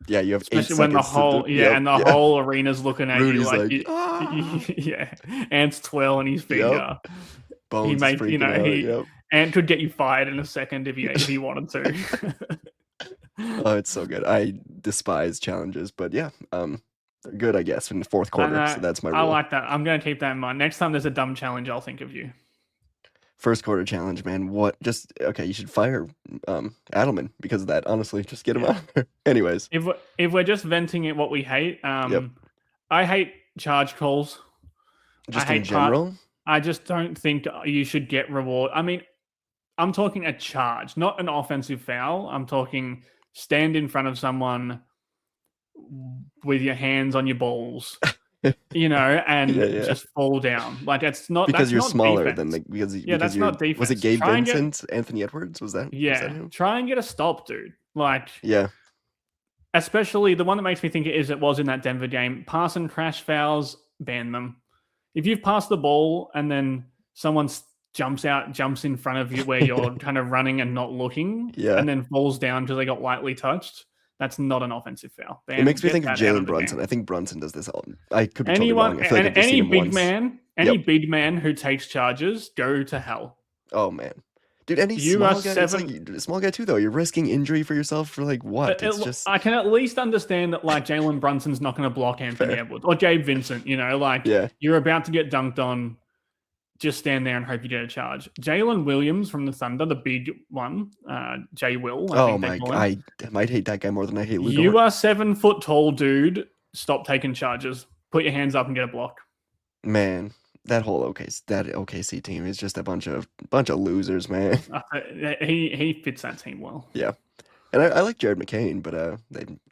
Yeah, you have Especially 8 when the seconds. whole and the yeah. whole arena's looking at Rudy's you like, like, "Ah." yeah, Ant's twirling his finger. Bones He is made freaking out. Yep. Ant could get you fired in a second if he wanted to. Oh, it's so good. I despise challenges, but yeah, they're good, I guess, in the fourth quarter. So that's my rule. I like that. I'm going to keep that in mind. Next time there's a dumb challenge, I'll think of you. First quarter challenge, man. What? Just okay. You should fire Adelman because of that. Honestly, just get him out there. Anyways, If we're just venting at what we hate, I hate charge calls. just in general, I just don't think you should get reward. I mean, I'm talking a charge, not an offensive foul. I'm talking stand in front of someone with your hands on your balls, and just fall down. Like, it's not because that's you're not smaller defense. than because That's not defense. Was it Gabe Try and Vincent, Anthony Edwards? Was that? Yeah, was that him? try and get a stop, dude. Like, Yeah, especially the one that makes me think it was in that Denver game. Pass and crash fouls, ban them. If you've passed the ball and then someone jumps in front of you where you're kind of running and not looking, and then falls down because they got lightly touched, that's not an offensive foul. It makes me think of Jalen Brunson. I think Brunson does this all. I could be totally wrong. I feel like I've just seen him once. Any big man who takes charges, go to hell. Oh man, dude, any small guy. It's like small guy too, though. You're risking injury for yourself for like what? It's just. I can at least understand that, like, Jalen Brunson's not going to block Anthony Edwards or Gabe Vincent. You're about to get dunked on. Just stand there and hope you get a charge. Jalen Williams from the Thunder, the big one, J Will. I might hate that guy more than I hate Luke. You are 7 foot tall, dude. Stop taking charges. Put your hands up and get a block. Man, that whole OKC team is just a bunch of losers, man. He fits that team well. Yeah. And I like Jared McCain, but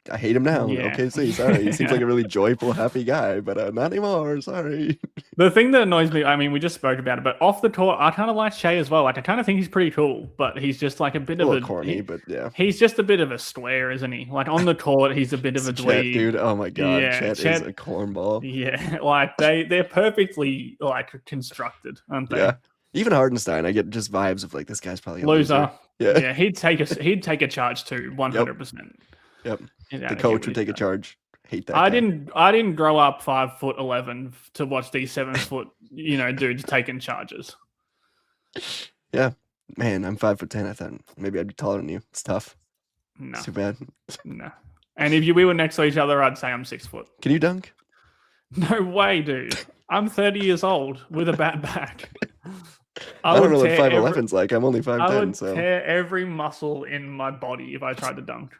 I hate him now. Yeah. OKC, sorry. He seems like a really joyful, happy guy, but not anymore. Sorry. The thing that annoys me, I mean, we just spoke about it, but off the court, I kind of like Shea as well. Like, I kind of think he's pretty cool, but he's just like a bit of a corny, but yeah. He's just a bit of a square, isn't he? Like, on the court, he's a bit of a dweeb. Dude, oh my god, Chet is a cornball. Yeah, like they're perfectly like constructed, aren't they? Yeah. Even Hardenstein, I get just vibes of like this guy's probably a loser. Yeah, he'd take a charge too, 100%. Yep. Get The out of here coach with would this take a guy. charge. Hate that I guy. didn't grow up 5'11" to watch these 7 foot dudes taking charges. Yeah. Man, I'm 5'10". I thought maybe I'd be taller than you. It's tough. No, It's too bad. no. And if we were next to each other, I'd say I'm 6 foot. Can you dunk? No way, dude. I'm 30 years old with a bad back. I don't would know what tear 5'11's like. I'm only I 5'10", would so. tear every muscle in my body if I tried to dunk.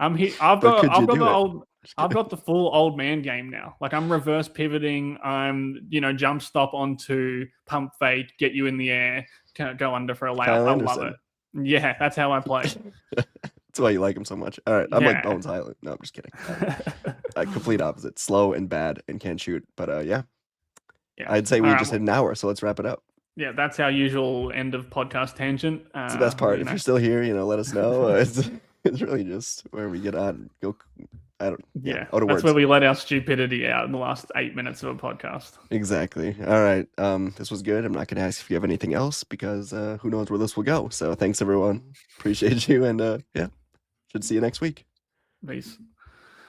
I've But got could you I've got do the it? old Just I've kidding. got the full old man game now. Like I'm reverse pivoting. I'm jump stop onto pump fake, get you in the air, go under for a layup. Kyle I love Anderson. it. Yeah, that's how I play. That's why you like him so much. All right. I'm like Yeah. Bones Highland. No, I'm just kidding. Complete opposite. Slow and bad and can't shoot. But yeah. Yeah. I'd say All we right, just hit an hour, so let's wrap it up. Yeah, that's our usual end of podcast tangent. It's the best part. If you're still here, let us know. It's really just where we get on. I don't. Yeah, out of that's words. where we let our stupidity out in the last 8 minutes of a podcast. Exactly. All right. This was good. I'm not going to ask if you have anything else because who knows where this will go. So thanks everyone. Appreciate you, and yeah, should see you next week. Peace.